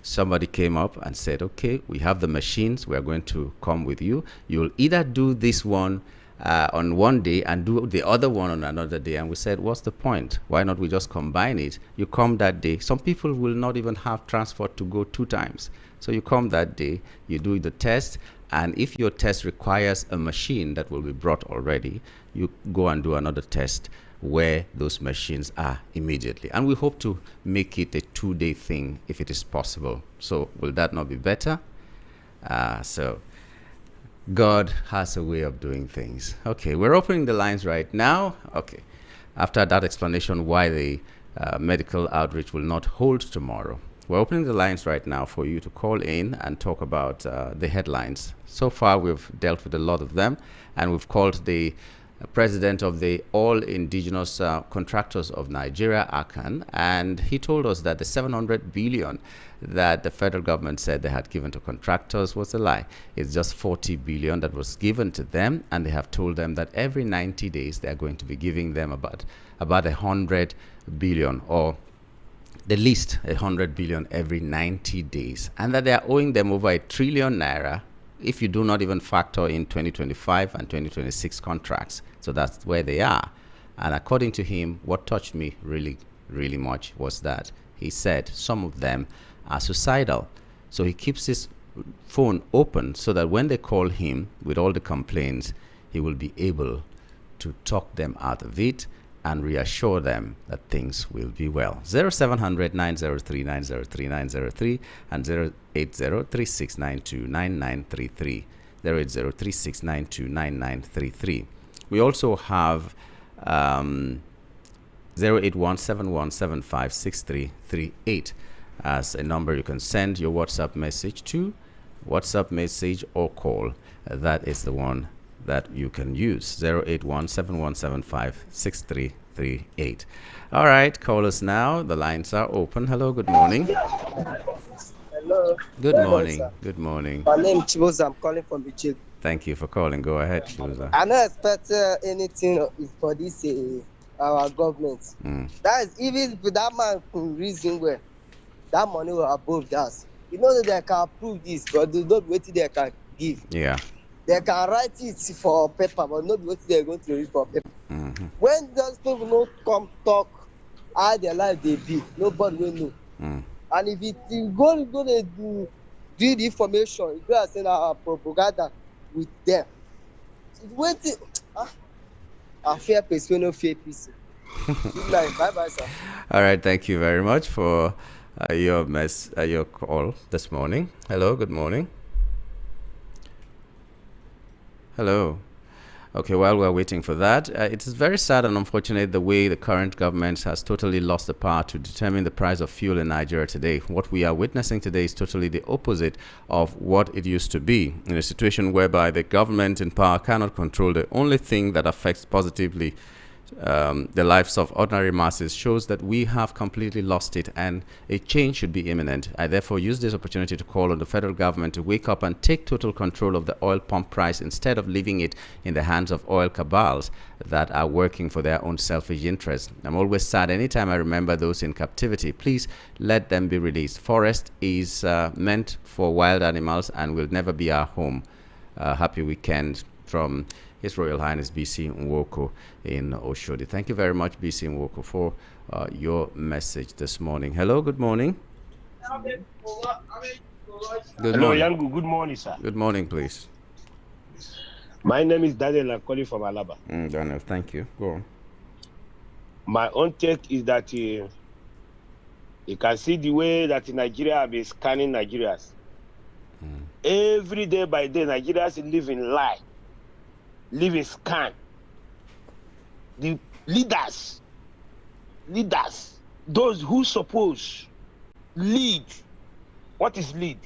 somebody came up and said, okay, we have the machines, we are going to come with you. You'll either do this one on one day and do the other one on another day. And we said, what's the point? Why not we just combine it? You come that day. Some people will not even have transport to go 2 times. So you come that day, you do the test, and if your test requires a machine that will be brought already, you go and do another test where those machines are immediately. And we hope to make it a 2-day thing if it is possible. So will that not be better? So God has a way of doing things. Okay, we're opening the lines right now. Okay, after that explanation why the medical outreach will not hold tomorrow, we're opening the lines right now for you to call in and talk about the headlines. So far, we've dealt with a lot of them, and we've called the president of the All Indigenous Contractors of Nigeria, ACAN, and he told us that the 700 billion that the federal government said they had given to contractors was a lie. It's just 40 billion that was given to them, and they have told them that every 90 days they are going to be giving them about 100 billion, or the least 100 billion every 90 days, and that they are owing them over 1 trillion naira if you do not even factor in 2025 and 2026 contracts. So that's where they are. And according to him, what touched me really, really much was that he said some of them are suicidal. So he keeps his phone open so that when they call him with all the complaints, he will be able to talk them out of it and reassure them that things will be well. 0700 903 903 903 and 08036929933. 08036929933. We also have 08171756338 as a number you can send your WhatsApp message to. WhatsApp message or call. That is the one that you can use. 08171756338. 938. All right, call us now. The lines are open. Hello, good morning. Hello. Good morning. Sir. Good morning. My name is Chiboza. I'm calling from Bichil. Thank you for calling. Go ahead, Chuza. I don't expect anything for this our government. That is, even if that man can reason well, that money will above that. You know that they can approve this, but there's not what they can give. Yeah. They can write it for paper, but not what they're going to read for paper. When those people don't come talk how their life they be, nobody will know. And if you go to do the information, you go and send our propaganda with them. Wait, I fear person, no fear peace. Good night. Bye, sir. All right, thank you very much for your call this morning. Hello, good morning. Hello. Okay, while we're waiting for that, it is very sad and unfortunate the way the current government has totally lost the power to determine the price of fuel in Nigeria today. What we are witnessing today is totally the opposite of what it used to be. In a situation whereby the government in power cannot control the only thing that affects positively the lives of ordinary masses, shows that we have completely lost it, and a change should be imminent. I therefore use this opportunity to call on the federal government to wake up and take total control of the oil pump price instead of leaving it in the hands of oil cabals that are working for their own selfish interests. I'm always sad anytime I remember those in captivity. Please let them be released. Forest is meant for wild animals and will never be our home. Happy weekend from His Royal Highness BC Nwoko in Oshodi. Thank you very much, BC Nwoko, for your message this morning. Hello, good morning. Good Hello, morning. Yangu. Good morning, sir. Good morning, please. My name is Daniel. I'm calling from Alaba. Daniel, thank you. Go on. My own take is that you can see the way that Nigeria have been scanning Nigerians. Every day by day, Nigerians live in lie, live in scan. The leaders, those who suppose lead, what is lead?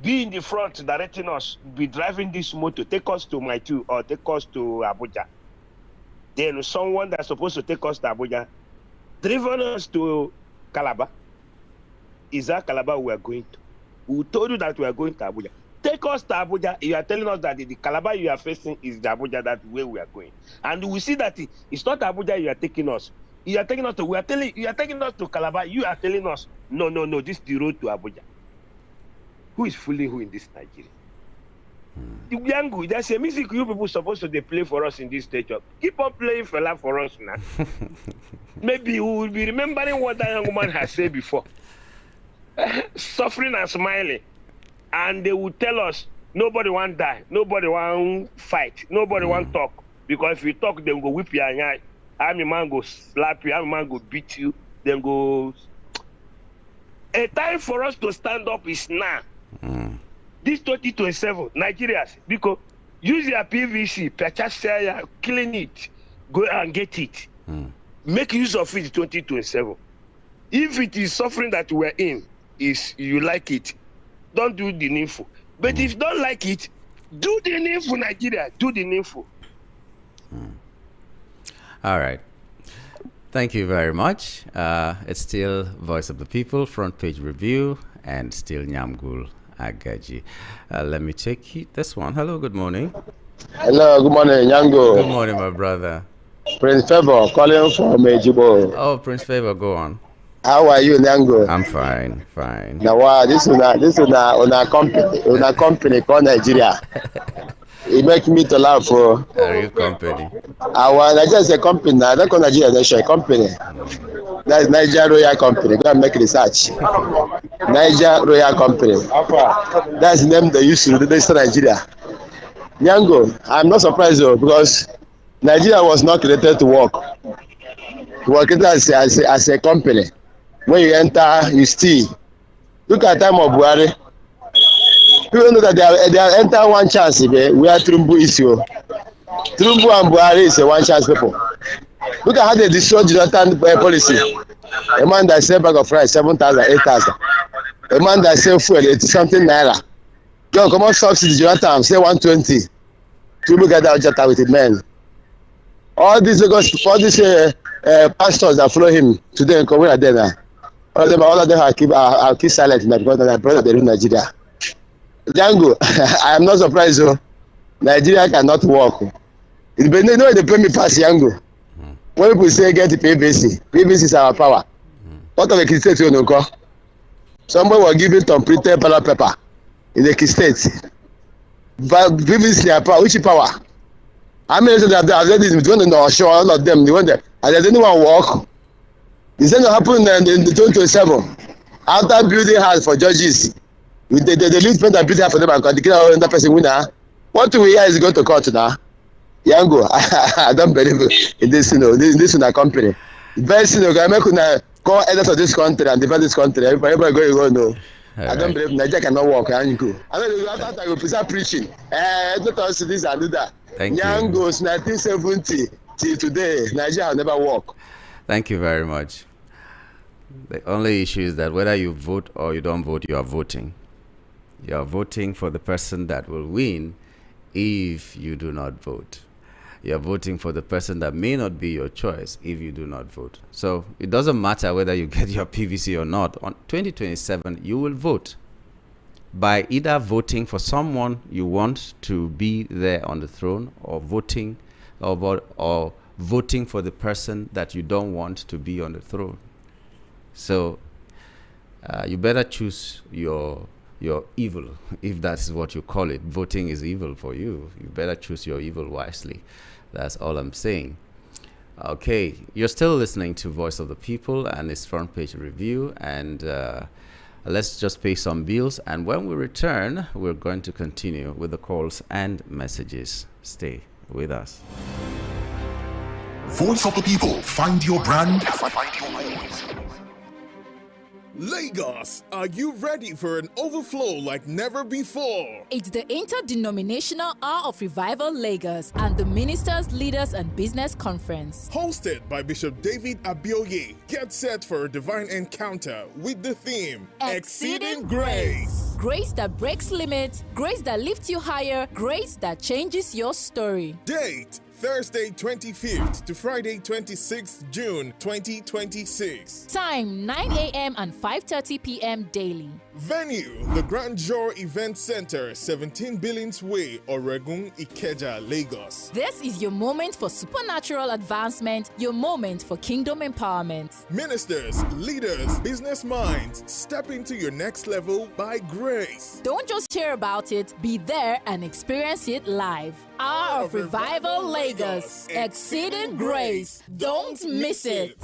Be in the front directing us, be driving this motor, take us to Maitu or take us to Abuja. Then someone that's supposed to take us to Abuja, driven us to Calabar. Is that Calabar we are going to? We told you that we are going to Abuja. Take us to Abuja. You are telling us that the Calabar you are facing is the Abuja that way we are going. And we see that it's not Abuja you are taking us. You are taking us to, you are taking us to Calabar. You are telling us, no, this is the road to Abuja. Who is fooling who in this Nigeria? Yangu, there's a music you people supposed to play for us in this stage. Keep on playing fella for us now. Maybe we will be remembering what that young woman has said before. Suffering and smiling. And they will tell us, nobody want die, nobody want fight, nobody want talk. Because if you talk, then go whip your eye. I'm a man go slap you, I'm a man go beat you, then go. A time for us to stand up is now. This 2027, Nigerians, because use your PVC, purchase share, killing it, go and get it. Make use of it 2027. If it is suffering that we're in, is you like it, don't do the needful. But if you don't like it, do the needful, Nigeria. Do the needful. All right. Thank you very much. It's still Voice of the People, Front Page Review, and still Nyamgul Agaji. Let me take this one. Hello, good morning. Hello, good morning, Yango. Good morning, my brother. Prince Favor calling from Ejibo. Oh, Prince Favor, go on. How are you, Yango? I'm fine. Now, wow, this is a company called Nigeria. It makes me to laugh for A real company. Nigeria is a company. I don't call Nigeria a company. That's Niger Royal Company. Go and make research. Niger Royal Company. That's the name they used to do this in Nigeria. Yango, I'm not surprised though, because Nigeria was not created to work. It was created as a company. When you enter, you steal. Look at the time of Buhari. People know that they are enter one chance. We are Trumbu issue. Trumbu and Buhari is a one chance people. Look at how they destroy Jonathan policy. A man that sell bag of rice 7,000, 8,000. A man that sell fuel 80 something naira. John, come on, subsidy Jonathan say 120. Trumbu get out Jonathan with the men. All this pastors that follow him today, where are they now? All of them are keep silent now because they brother they in Nigeria. Django, I am not surprised. So Nigeria cannot work. It's been no they pay me pass Django. When people say get the PBC is our power. What of the state you know? Somebody was giving some printed ballot paper in the state. But PBC their power, which power? How many of them have said this? We don't know sure all of them. They want them, and there's anyone walk. Is that not happen in the 2027? After building house for judges, with the lead spend and building house for them and declare another person winner. What we hear is going to court now. Yango, I don't believe in this, this company. Best, I make call elders of this country and develop this country. Everybody go no. I don't believe Nigeria cannot work. I mean, after I will start preaching. Not us this and do that. Thank you. Yango's 1970 till today, Nigeria will never work. Thank you very much. The only issue is that whether you vote or you don't vote, you are voting. You are voting for the person that will win if you do not vote. You are voting for the person that may not be your choice if you do not vote. So it doesn't matter whether you get your PVC or not. On 2027, you will vote by either voting for someone you want to be there on the throne, or voting or voting for the person that you don't want to be on the throne. So you better choose your evil, if that's what you call it. Voting is evil for you. You better choose your evil wisely. That's all I'm saying. Okay, you're still listening to Voice of the People and its front page review, and let's just pay some bills, and when we return, we're going to continue with the calls and messages. Stay with us. Voice of the People. Find your brand. Find your voice. Lagos, are you ready for an overflow like never before? It's the Interdenominational Hour of Revival Lagos and the Ministers, Leaders and Business Conference. Hosted by Bishop David Abioye. Get set for a divine encounter with the theme Exceeding Grace. Grace that breaks limits, grace that lifts you higher, grace that changes your story. Date Thursday 25th to Friday 26th June 2026. Time 9 a.m. and 5:30 p.m. daily. Venue the Grand Jour Event Center, 17 Billings Way, Oregun, Ikeja, Lagos. This is your moment for supernatural advancement, your moment for kingdom empowerment. Ministers, leaders, business minds, step into your next level by grace. Don't just hear about it, be there and experience it live. Hour of Revival Lagos, Exceeding Grace. Don't miss it.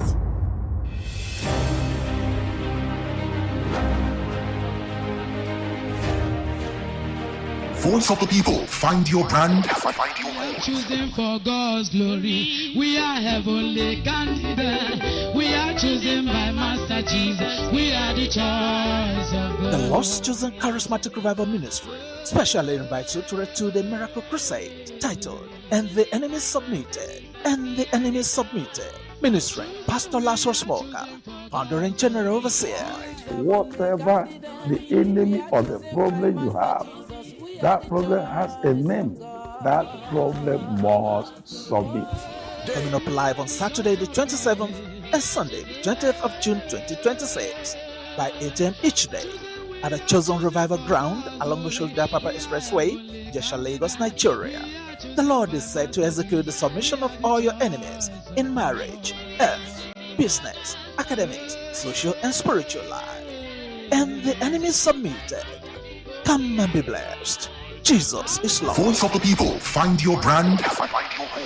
Voice of the People. Find your brand. Find your voice. Choosing for God's glory. We are heavenly candidate. We are chosen by Master Jesus. We are the choice of God. The Lost Chosen Charismatic Revival Ministry specially invites you to the Miracle Crusade titled "And the Enemy Submitted." And the Enemy Submitted. Ministering Pastor Lazarus Smoker, founder and general overseer. Whatever the enemy or the problem you have, that problem has a name. That problem must submit. Coming up live on Saturday the 27th and Sunday the 20th of June 2026 by 8 a.m. each day at the Chosen Revival Ground along the Shoulder Papa Expressway, Jesha, Lagos, Nigeria. The Lord is said to execute the submission of all your enemies in marriage, health, business, academics, social and spiritual life. And the enemy submitted. Come and be blessed. Jesus is Lord. Voice of the People. Find your brand. Find your voice.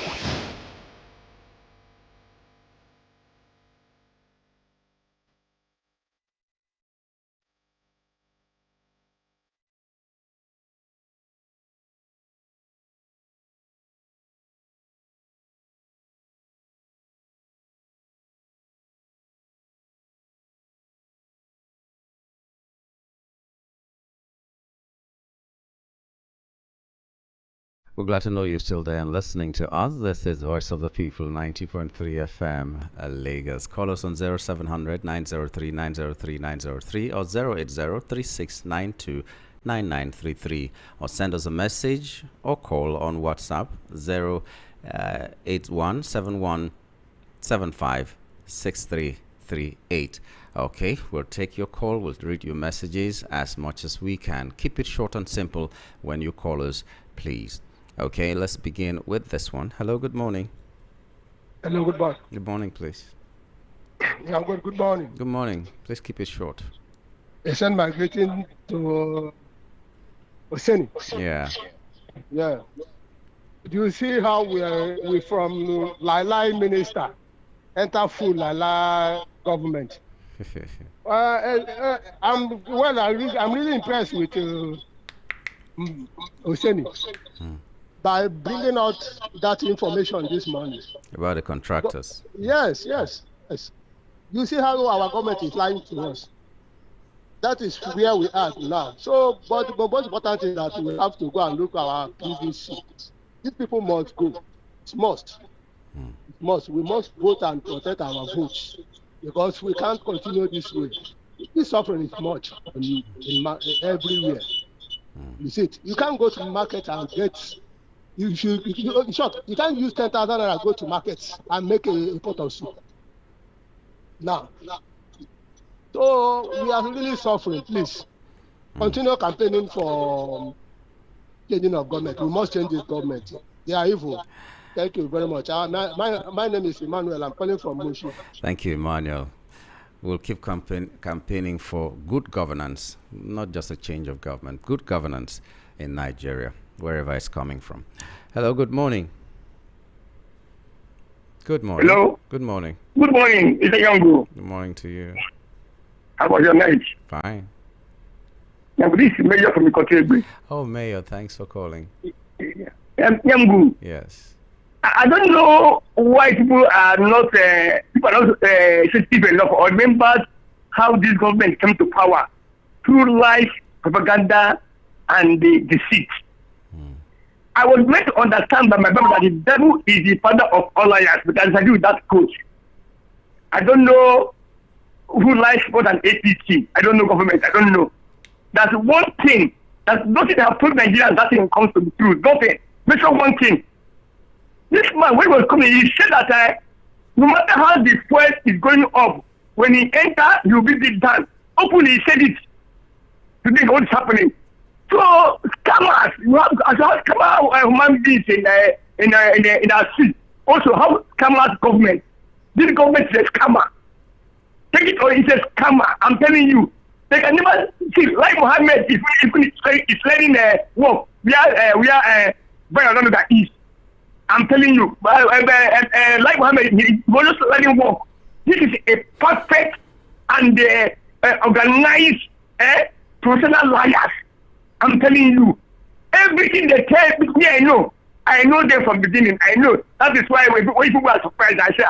We're glad to know you're still there and listening to us. This is Voice of the People, 90.3 FM, Lagos. Call us on 0700 903 903 903 or 080 3692 9933, or send us a message or call on WhatsApp 08171 877-875-6338. Okay, we'll take your call. We'll read your messages as much as we can. Keep it short and simple when you call us, please. Okay, let's begin with this one. Hello, good morning. Hello, good morning. Good morning, please. Yeah, good morning. Good morning. Please keep it short. I send my greeting to Oseni. Yeah. Yeah. Do you see how we from Lai minister enter full Lai government? I'm really impressed with Oseni by bringing out that information this morning about the contractors. Yes. You see how our government is lying to us. That is where we are now. So, but the most important is that we have to go and look at our PVC. These people must go. It must. We must vote and protect our votes because we can't continue this way. This suffering is much everywhere. You see it. You can't go to the market and get. In short, you can't use 10,000 naira go to markets and make a pot of soup. Now. So we are really suffering. Please continue campaigning for changing of government. We must change this government. They are evil. Thank you very much. My name is Emmanuel. I'm calling from Mushu. Thank you, Emmanuel. We'll keep campaigning for good governance, not just a change of government. Good governance in Nigeria, wherever it's coming from. Hello, good morning. Good morning. Hello. Good morning. Good morning, Mr. Yango. Good morning to you. How was your night? Fine. Yango, this is Mayor from Okonkwo. Oh, Mayor, thanks for calling. Yango. Yes. I don't know why people are not sensitive enough or remember how this government came to power through lies, propaganda, and the deceit. I was meant to understand by my Bible that the devil is the father of all liars, but I disagree with that quote. I don't know who lies more than APC. I don't know government. I don't know. That's one thing. That's nothing that have told Nigerians that thing comes to the truth. Nothing. Make sure one thing. This man, when he was coming, he said that no matter how the fuel is going up, when he enters, he will be big down. Openly, he said it. Today, what's happening? So, scammers, you have scammer human beings in our street. Also, how scammers government. This government is a scammer. Take it or it's a scammer. I'm telling you. They can never see. Like Mohammed is letting work. We are by another that is. I'm telling you. Like Mohammed, he was just letting work. This is a perfect and organized professional liars. I'm telling you. Everything they tell me, I know. I know them from the beginning. I know. That is why when people are surprised, I say,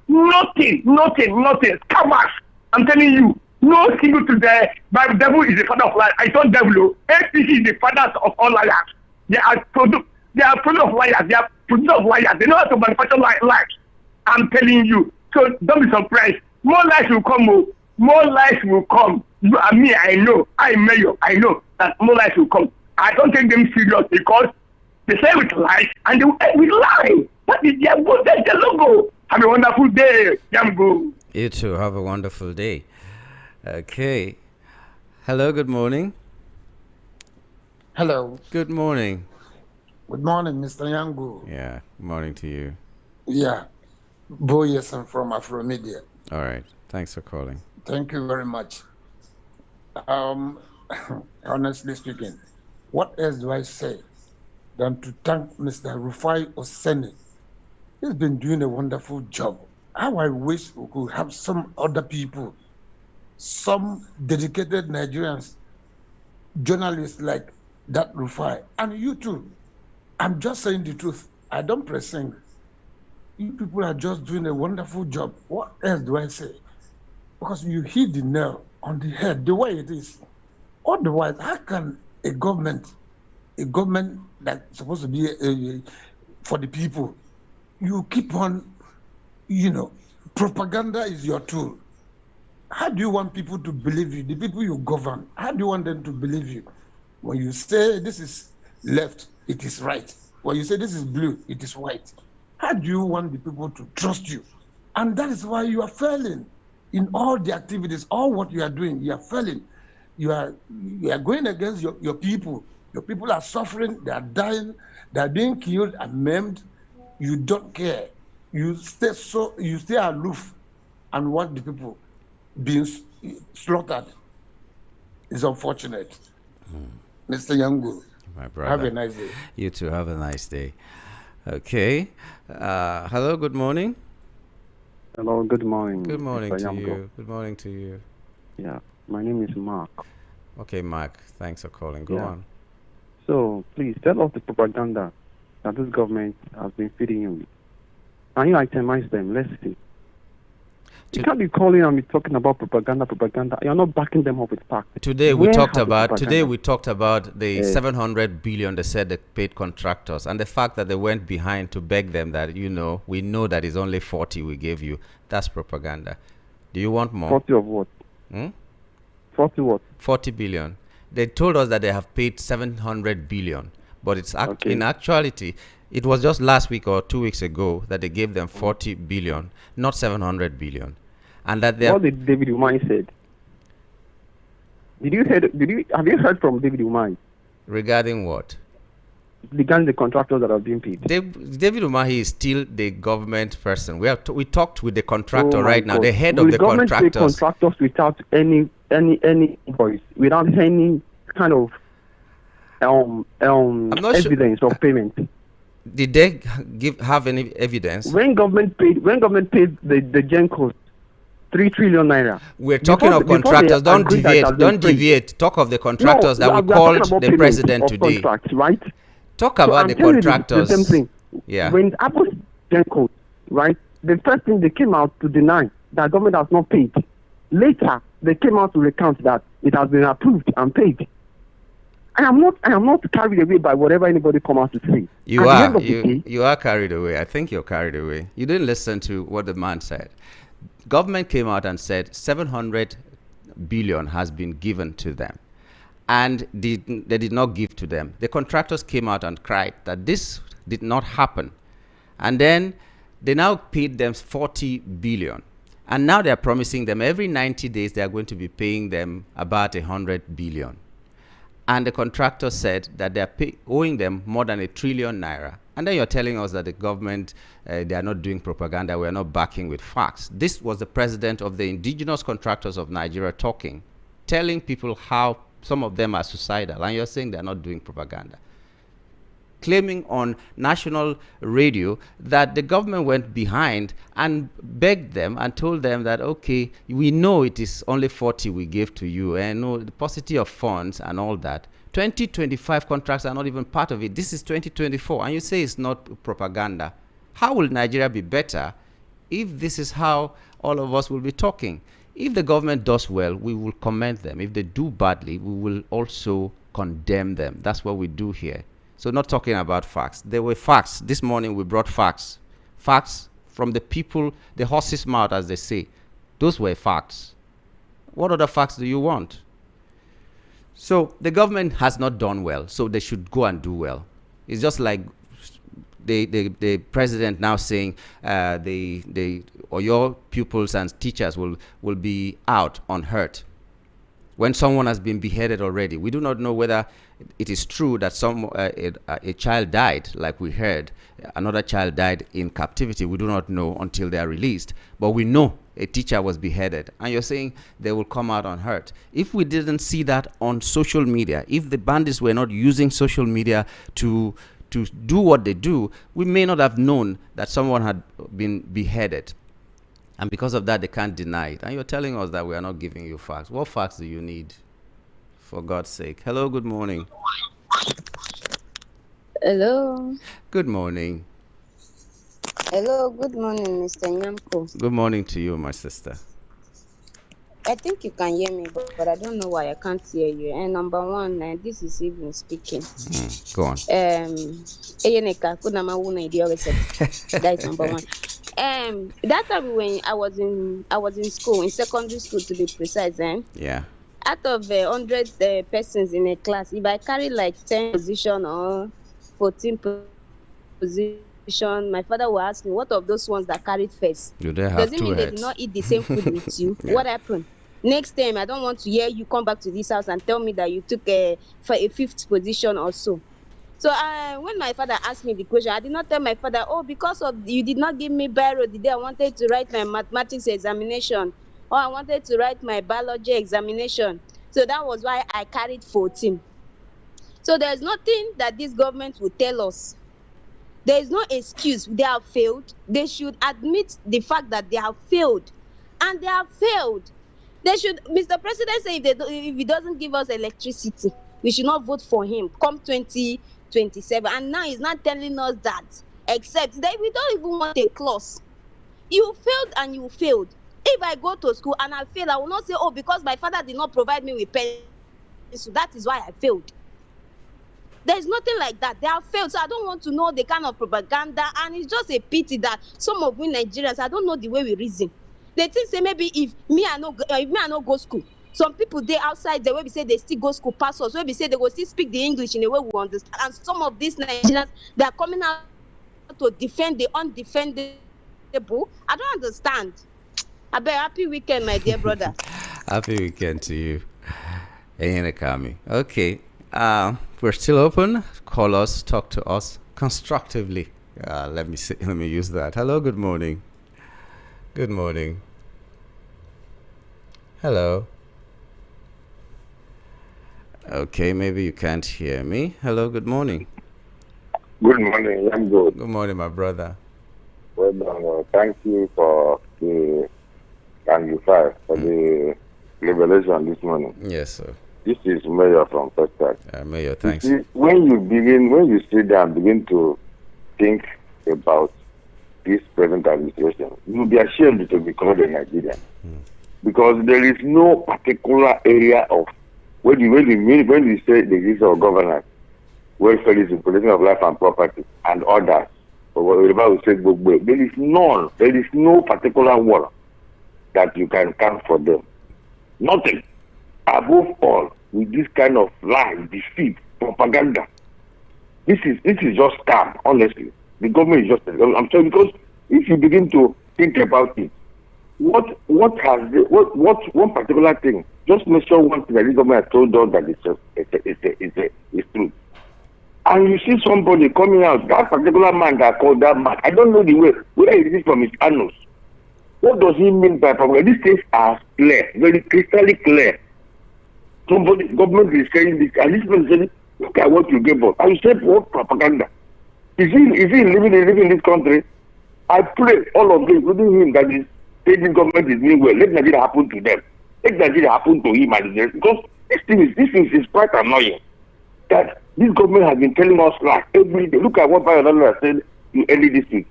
nothing. Scammers. I'm telling you. No single to the Bible. Devil is the father of lies. I told devil. APC is the father of all liars. They are product of liars. They are product of liars. They know how to manufacture lies. I'm telling you. So don't be surprised. More lies will come. More lies will come. You and me, I know. I'm mayor. I know that more lies will come. I don't take them serious because they say with lies and they will end with lie. That is their goal. That's their logo. Have a wonderful day. Yamgo. You too. Have a wonderful day. Okay. Hello, good morning. Hello. Good morning. Good morning, Mr. Yango. Yeah, good morning to you. Yeah. Boyes, from Afromedia. All right. Thanks for calling. Thank you very much. Honestly speaking, what else do I say than to thank Mr. Rufai Oseni? He's been doing a wonderful job. How I wish we could have some other people, some dedicated Nigerians, journalists like that Rufai, and you too. I'm just saying the truth. I don't present. You people are just doing a wonderful job. What else do I say? Because you hit the nail on the head the way it is. Otherwise, how can a government that's supposed to be for the people, you keep on, propaganda is your tool. How do you want people to believe you? The people you govern, how do you want them to believe you? When you say this is left, it is right. When you say this is blue, it is white. How do you want the people to trust you? And that is why you are failing in all the activities, all what you are doing, you are failing. You are going against your people. Your people are suffering, they are dying, they are being killed and maimed. You don't care. You stay aloof and want the people being slaughtered. It's unfortunate. Mr. Yango, my brother, have a nice day. You too, have a nice day. Okay. Hello, good morning. Hello, good morning. Good morning Mr. to Yamgo. you. Good morning to you. Yeah, my name is Mark. Okay, Mark, thanks for calling. Go on. So, please tell us the propaganda that this government has been feeding you with. Can you itemize them? Let's see. You can't be calling and be talking about propaganda. You're not backing them up with facts. Today we talked about the 700 billion they said they paid contractors, and the fact that they went behind to beg them that we know that it's only 40 we gave you. That's propaganda. Do you want more? 40 of what? 40 what? 40 billion. They told us that they have paid 700 billion, but it's in actuality it was just last week or 2 weeks ago that they gave them 40 billion, not 700 billion. And that what did David Umai said? Have you heard from David Umai? Regarding what? Regarding the contractors that are being paid. David Umahi is still the government person. We talked with the contractor right now, the head of the contractors. The contractors without any invoice, without any kind of evidence of payment. Did they have any evidence? When government paid the Gencos 3 trillion naira. We're talking of contractors. Don't deviate. Talk of the contractors that we called the president today. Right? Talk about the contractors. The same thing. Yeah. When Apple Gencos, right? The first thing they came out to deny that government has not paid. Later, they came out to recount that it has been approved and paid. I am not carried away by whatever anybody come out to say. You are carried away. I think you're carried away. You didn't listen to what the man said. Government came out and said 700 billion has been given to them, and they did not give to them. The contractors came out and cried that this did not happen, and then they now paid them 40 billion, and now they are promising them every 90 days they are going to be paying them about 100 billion. And the contractor said that they are owing them more than 1 trillion naira. And then you're telling us that the government, they are not doing propaganda, we are not backing with facts. This was the president of the indigenous contractors of Nigeria talking, telling people how some of them are suicidal. And you're saying they're not doing propaganda. Claiming on national radio that the government went behind and begged them and told them that, okay, we know it is only 40 we gave to you, and no, the paucity of funds and all that. 2025 contracts are not even part of it. This is 2024, and you say it's not propaganda. How will Nigeria be better if this is how all of us will be talking? If the government does well, we will commend them. If they do badly, we will also condemn them. That's what we do here. So not talking about facts. There were facts. This morning we brought facts. Facts from the people, the horse's mouth, as they say. Those were facts. What other facts do you want? So the government has not done well, so they should go and do well. It's just like the president now saying or your pupils and teachers will be out unhurt when someone has been beheaded already. We do not know whether it is true that a child died, like we heard. Another child died in captivity. We do not know until they are released. But we know a teacher was beheaded. And you're saying they will come out unhurt. If we didn't see that on social media, if the bandits were not using social media to do what they do, we may not have known that someone had been beheaded. And because of that, they can't deny it. And you're telling us that we are not giving you facts. What facts do you need? For God's sake. Hello, good morning. Hello. Good morning. Hello, good morning, Mr. Nyamko. Good morning to you, my sister. I think you can hear me, but I don't know why I can't hear you. And number one, this is even speaking. Go on. That is number one. That time when I was in school, in secondary school to be precise, yeah. Out of 100 persons in a class, if I carry like 10 position or 14 position, my father will ask me, what of those ones that carried first? Do they Does have it two mean they did heads? not eat the same food with you? Yeah. What happened? Next time, I don't want to hear you come back to this house and tell me that you took for a fifth position or so. So when my father asked me the question, I did not tell my father, oh, because of you did not give me biro the day I wanted to write my mathematics examination, or I wanted to write my biology examination. So that was why I carried 14. So there's nothing that this government will tell us. There is no excuse. They have failed. They should admit the fact that they have failed. And they have failed. They should, Mr. President say if he doesn't give us electricity, we should not vote for him come 2027. And now he's not telling us that, except that we don't even want a clause. You failed and you failed. If I go to school and I fail, I will not say, oh, because my father did not provide me with pencil, that is why I failed. There's nothing like that. They have failed. So I don't want to know the kind of propaganda. And it's just a pity that some of we Nigerians, I don't know the way we reason. They think say maybe if me I no go school, some people they outside the way we say they still go school pass us, where we say they go still speak the English in a way we understand. And some of these Nigerians, they are coming out to defend the undefendable. I don't understand. I bet happy weekend, my dear brother. Happy weekend to you. N8bn. Okay. We're still open. Call us, talk to us constructively. Let me use that. Hello, good morning. Good morning. Hello. Okay, maybe you can't hear me. Hello, good morning. Good morning, I'm good. Good morning, my brother. Well done. Thank you for the revelation this morning. Yes, sir. This is Mayor from Texas. Mayor, thanks. You see, when you sit down, begin to think about this present administration, you'll be ashamed to be called a Nigerian. Because there is no particular area of when you say the issue of governance, welfare is the protection of life and property and others. Or whatever we say, there is none. There is no particular word that you can count for them. Nothing. Above all, with this kind of lie, deceit, propaganda. This is just scam, honestly. The government is just, I'm sorry, because if you begin to think about it, what one particular thing, just make sure one thing that this government has told us that it's true. And you see somebody coming out, that particular man that called that man, I don't know the way, where is this from his annals? What does he mean by propaganda? These things are clear, very crystal clear. Somebody, government is saying this, and this person is saying, look at what you gave us. And you say, what propaganda? Is he living in this country? I pray all of this, including him, that is saying this government is doing well. Let Nigeria happen to them. Let Nigeria happen to him and his, because this thing is quite annoying. That this government has been telling us lies every day. Look at what Bayola said early this week.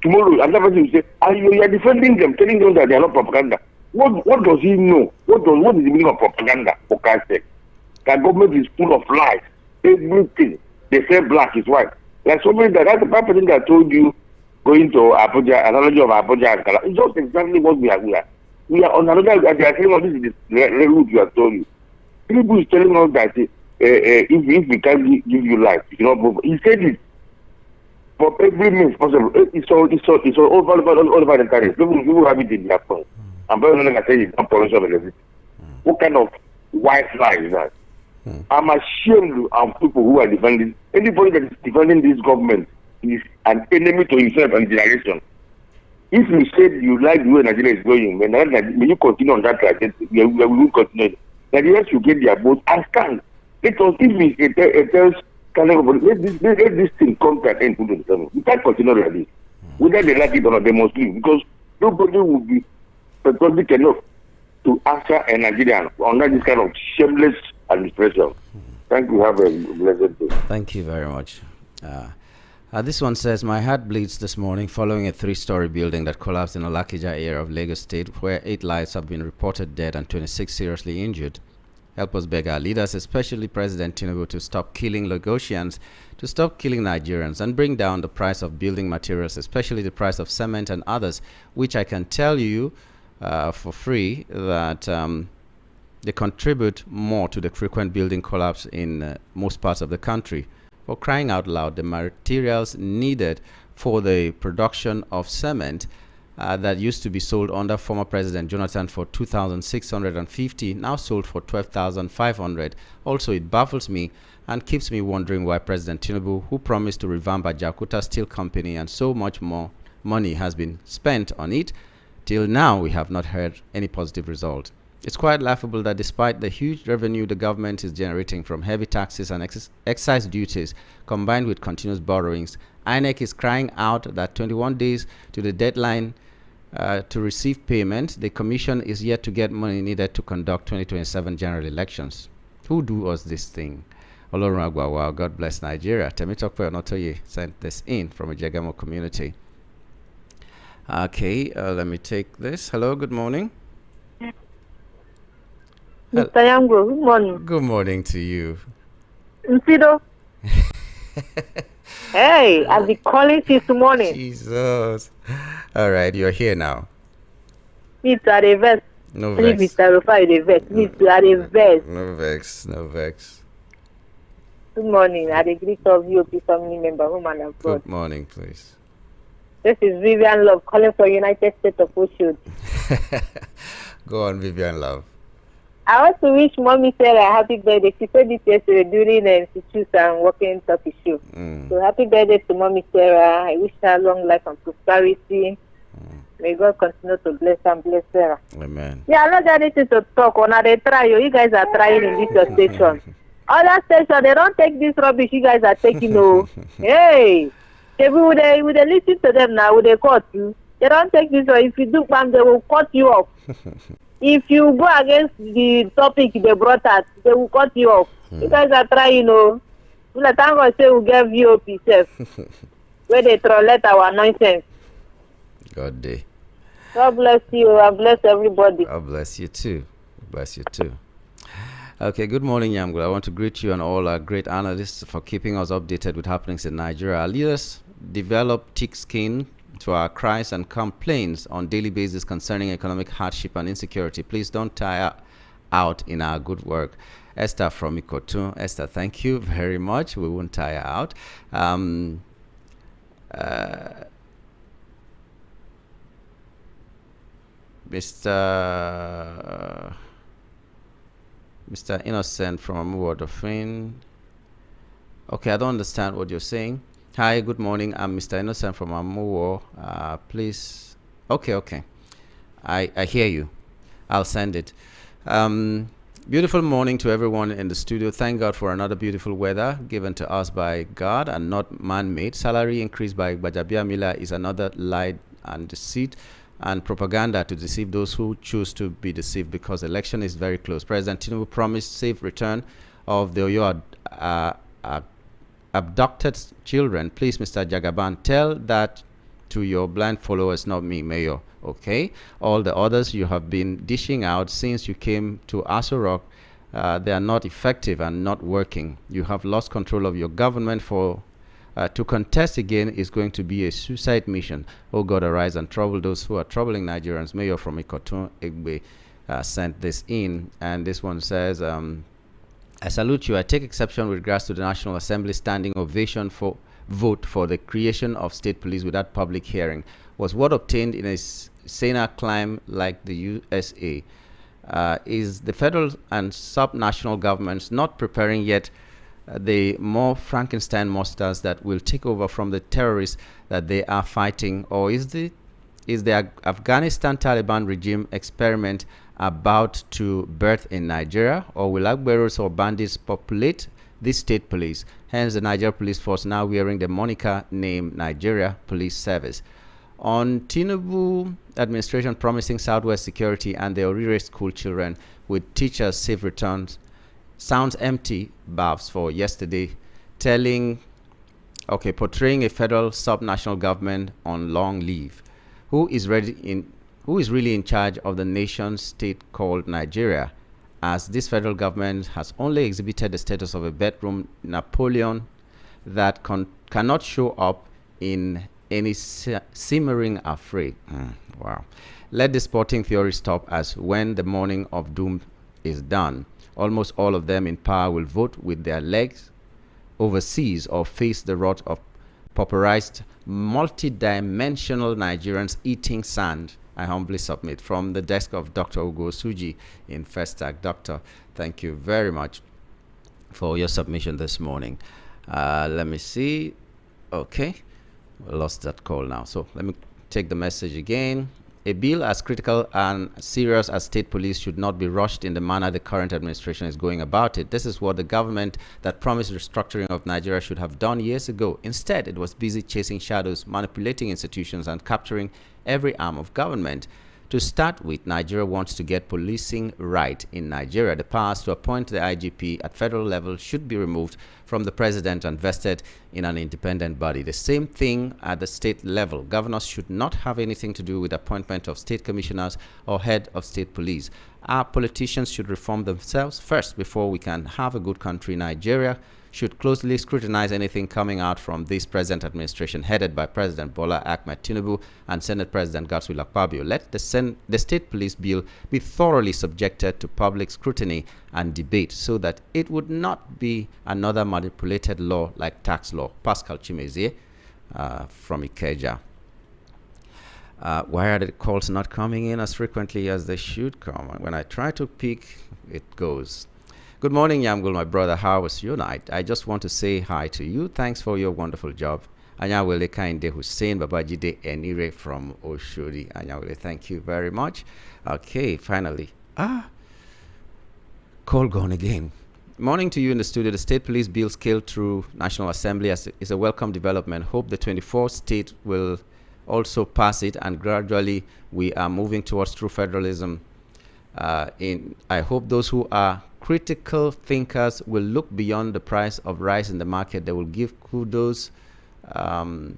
Tomorrow, another person will say, you are defending them, telling them that they are not propaganda. What does he know? What is the meaning of propaganda, for Christ's sake? That government is full of lies. Everything. They say black is white. Like somebody that's the person that told you going to Abuja, analogy of Abuja and Kala. It's just exactly what we are. We are on another, they are telling us this is the route you have told you. People is telling us that if we can't give you life, you know, he said it. For every means possible, it's all over the country. People have it in their phone. I'm very going to say it's not pollution of electricity. What kind of white lie is that? I'm ashamed of people who are defending. Anybody that is defending this government is an enemy to himself and generation. If you said you like the way Nigeria is going, when you continue on that trajectory, we will continue. Nigerians should get their votes and stand. Let us, if it tells let this thing come to an end. We can't continue like this. Whether they like it or not, they must leave, because nobody will be patriotic enough to answer a Nigerian under this kind of shameless administration. Thank you. Have a blessed day. Thank you very much. This one says, my heart bleeds this morning following a 3-story building that collapsed in Alakija area of Lagos State, where 8 lives have been reported dead and 26 seriously injured. Help us beg our leaders, especially President Tinubu, to stop killing Lagosians, to stop killing Nigerians, and bring down the price of building materials, especially the price of cement and others, which I can tell you for free that they contribute more to the frequent building collapse in most parts of the country. For crying out loud, the materials needed for the production of cement that used to be sold under former President Jonathan for 2,650, now sold for 12,500. Also, it baffles me and keeps me wondering why President Tinubu, who promised to revamp Ajaokuta Steel Company and so much more money has been spent on it, till now we have not heard any positive result. It's quite laughable that despite the huge revenue the government is generating from heavy taxes and excise duties combined with continuous borrowings, INEC is crying out that 21 days to the deadline to receive payment, the commission is yet to get money needed to conduct 2027 general elections. Who do us this thing? Olorun Agbawa, God bless Nigeria. Temitokwe Onotoye sent this in from a Jagamo community. Okay, let me take this. Hello, good morning. Mr. Yango, good morning. Good morning to you. Msido. Hey, I've been calling since morning. Jesus. All right, you're here now. Mr. Reverse. No Please, vex. Mr. Rufai, Reverse. Mr. Reverse. No vex, no vex. Good morning. I agree of you, family member, woman of God. Good morning, please. This is Vivian Love calling for United States of Oshud. Go on, Vivian Love. I want to wish Mommy Sarah a happy birthday. She said this yesterday during the Institute and Working Talkie Show. So happy birthday to Mommy Sarah. I wish her long life and prosperity. May God continue to bless and bless Sarah. Amen. Yeah, I'm not got anything to talk on. They try you. You guys are trying in this your station. Other station, they don't take this rubbish you guys are taking. No. Hey, would they listen to them now? Would they cut you? They don't take this. Or if you do, they will cut you off. If you go against the topic they brought us, they will cut you off. You guys are trying, you know. Thank God say we get VOP self. Where they let our nonsense. God day. God bless you and bless everybody. God bless you too. Bless you too. Okay, good morning, Yamgul. I want to greet you and all our great analysts for keeping us updated with happenings in Nigeria. Our leaders develop thick skin to our cries and complaints on daily basis concerning economic hardship and insecurity. Please don't tire out in our good work. Esther from Ikotu. Esther, thank you very much. We won't tire out. Mr. Innocent from Wardofin. Okay, I don't understand what you're saying. Hi, good morning. I'm Mr. Innocent from Amuwo. Please. Okay. I hear you. I'll send it. Beautiful morning to everyone in the studio. Thank God for another beautiful weather given to us by God and not man-made. Salary increase by Bajabia Mila is another lie and deceit and propaganda to deceive those who choose to be deceived because election is very close. President Tinubu promised safe return of the Oyo abducted children. Please, Mr. Jagaban, tell that to your blind followers, not me, Mayor. Okay? All the others you have been dishing out since you came to Aso Rock, they are not effective and not working. You have lost control of your government. To contest again is going to be a suicide mission. Oh God, arise and trouble those who are troubling Nigerians. Mayor from Ikoton Egbe sent this in, and this one says, I salute you. I take exception with regards to the National Assembly standing ovation for vote for the creation of state police without public hearing. Was what obtained in a saner climb like the USA. Is the federal and subnational governments not preparing yet the more Frankenstein monsters that will take over from the terrorists that they are fighting, or is the Afghanistan Taliban regime experiment about to birth in Nigeria, or will Agberos or bandits populate this state police? Hence the Nigeria Police Force now wearing the moniker name Nigeria Police Service. On Tinubu administration promising Southwest security and the Orire school children with teachers safe returns sounds empty baths for yesterday, portraying a federal subnational government on long leave. Who is really in charge of the nation state called Nigeria, as this federal government has only exhibited the status of a bedroom Napoleon that cannot show up in any simmering affray. Wow. Let the sporting theory stop, as when the morning of doom is done, almost all of them in power will vote with their legs overseas or face the wrath of pauperized multi-dimensional Nigerians eating sand. I humbly submit. From the desk of Dr. Ugo Suji in Festac. Doctor, thank you very much for your submission this morning. Let me see. Okay, we lost that call now. So let me take the message again. A bill as critical and serious as state police should not be rushed in the manner the current administration is going about it. This is what the government that promised restructuring of Nigeria should have done years ago. Instead, it was busy chasing shadows, manipulating institutions, and capturing every arm of government. To start with, Nigeria wants to get policing right in Nigeria. The powers to appoint the IGP at federal level should be removed from the president and vested in an independent body. The same thing at the state level. Governors should not have anything to do with appointment of state commissioners or head of state police. Our politicians should reform themselves first before we can have a good country. Nigeria should closely scrutinize anything coming out from this present administration headed by President Bola Ahmed Tinubu and Senate President Godswill Akpabio. Let the state police bill be thoroughly subjected to public scrutiny and debate so that it would not be another manipulated law like tax law. Pascal Chimezie from Ikeja. Why are the calls not coming in as frequently as they should come? When I try to pick, it goes. Good morning, Yamgul, my brother. How was your night? I just want to say hi to you. Thanks for your wonderful job. Anyawele Kainde Hussein Babajide Enire from Oshodi. Anyawele, thank you very much. Okay, finally. Call gone again. Morning to you in the studio. The state police bill scaled through National Assembly is a welcome development. Hope the 24th state will also pass it, and gradually we are moving towards true federalism. I hope those who are critical thinkers will look beyond the price of rice in the market. They will give kudos to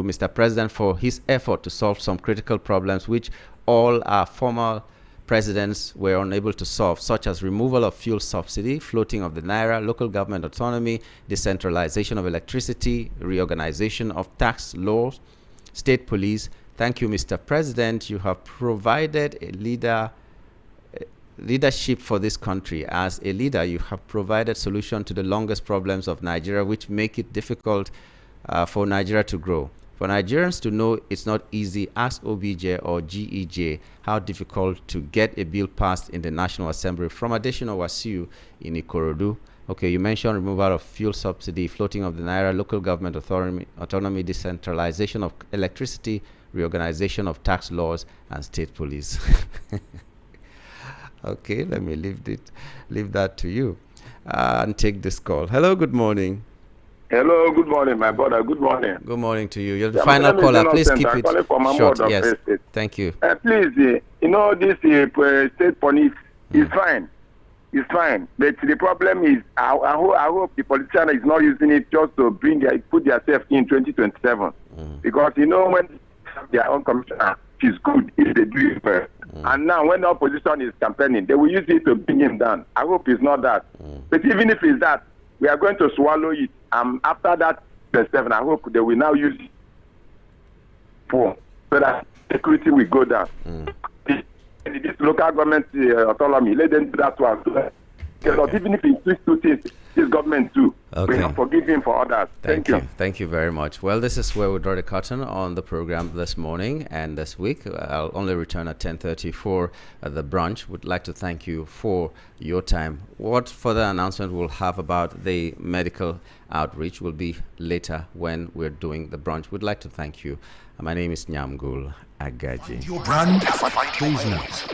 Mr. President for his effort to solve some critical problems which all our former presidents were unable to solve, such as removal of fuel subsidy, floating of the naira, local government autonomy, decentralization of electricity, reorganization of tax laws, state police. Thank you, Mr. President. You have provided a leadership for this country. As a leader, you have provided solution to the longest problems of Nigeria, which make it difficult for Nigeria to grow. For Nigerians to know it's not easy, ask OBJ or GEJ how difficult to get a bill passed in the National Assembly. From Additional Wasiu in Ikorodu. Okay, you mentioned removal of fuel subsidy, floating of the naira, local government autonomy, decentralization of electricity, reorganization of tax laws, and state police. Okay, let me leave that to you and take this call. Hello, good morning. Hello, good morning, my brother. Good morning. Good morning to you. You're the final caller. Please keep it short. Yes, thank you. Please, this state police is fine. It's fine. But the problem is, I hope the politician is not using it just to put themselves in 2027. Because, when they have their own commissioner, it's good if they do it well. And now when the opposition is campaigning, they will use it to bring him down. I hope it's not that. But even if it's that, we are going to swallow it. After that, the 7, I hope they will now use it so that security will go down. This local government autonomy, let them do that one. Because even if he does two things, this government too. Okay. We have forgive him for others. Thank you. Thank you very much. Well, this is where we draw the curtain on the program this morning and this week. I'll only return at 10:30 for the brunch. Would like to thank you for your time. What further announcement we'll have about the medical outreach will be later when we're doing the brunch. Would like to thank you. My name is Nyamgul Agaji. Your brand. Please note,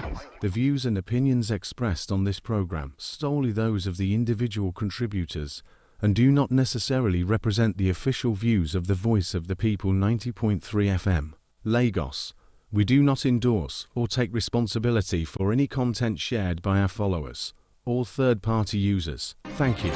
the views and opinions expressed on this program solely those of the individual contributors and do not necessarily represent the official views of the Voice of the People 90.3 FM, Lagos. We do not endorse or take responsibility for any content shared by our followers or third-party users. Thank you.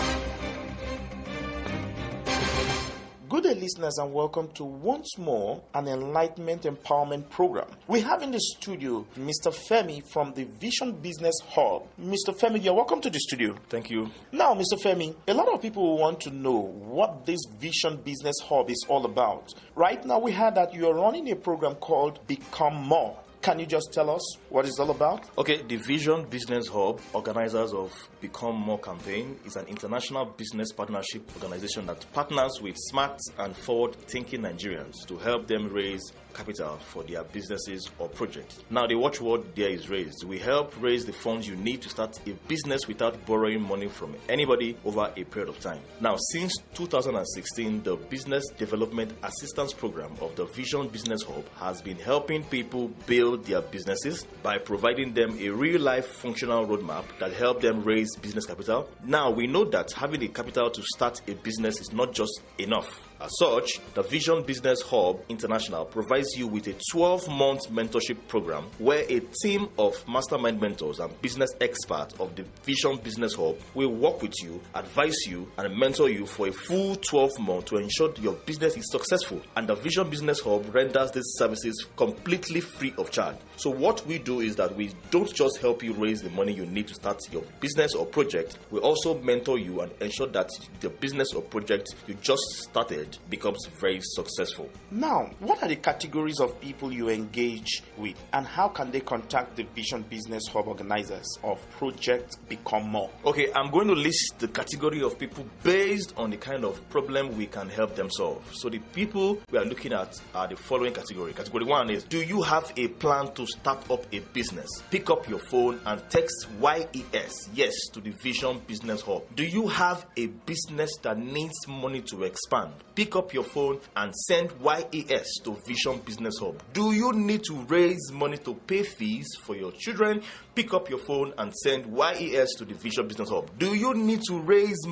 Good day, listeners, and welcome to once more an Enlightenment Empowerment Program. We have in the studio Mr. Femi from the Vision Business Hub. Mr. Femi, you're welcome to the studio. Thank you. Now, Mr. Femi, a lot of people want to know what this Vision Business Hub is all about. Right now, we heard that you are running a program called Become More. Can you just tell us what it's all about? Okay, the Vision Business Hub, organizers of Become More campaign, is an international business partnership organization that partners with smart and forward-thinking Nigerians to help them raise capital for their businesses or projects. Now, the watchword there is raised. We help raise the funds you need to start a business without borrowing money from anybody over a period of time. Now, since 2016, the Business Development Assistance Program of the Vision Business Hub has been helping people build their businesses by providing them a real-life functional roadmap that help them raise business capital. Now, we know that having the capital to start a business is not just enough. As such, the Vision Business Hub International provides you with a 12-month mentorship program where a team of mastermind mentors and business experts of the Vision Business Hub will work with you, advise you, and mentor you for a full 12 months to ensure that your business is successful. And the Vision Business Hub renders these services completely free of charge. So what we do is that we don't just help you raise the money you need to start your business or project, we also mentor you and ensure that the business or project you just started becomes very successful. Now, what are the categories of people you engage with, and how can they contact the Vision Business Hub organizers of Project Become More? Okay, I'm going to list the category of people based on the kind of problem we can help them solve. So the people we are looking at are the following category. Category 1 is, do you have a plan to start up a business? Pick up your phone and text YES, yes, to the Vision Business Hub. Do you have a business that needs money to expand? Pick up your phone and send YES to Vision Business Hub. Do you need to raise money to pay fees for your children? Pick up your phone and send YES to the Vision Business Hub. Do you need to raise money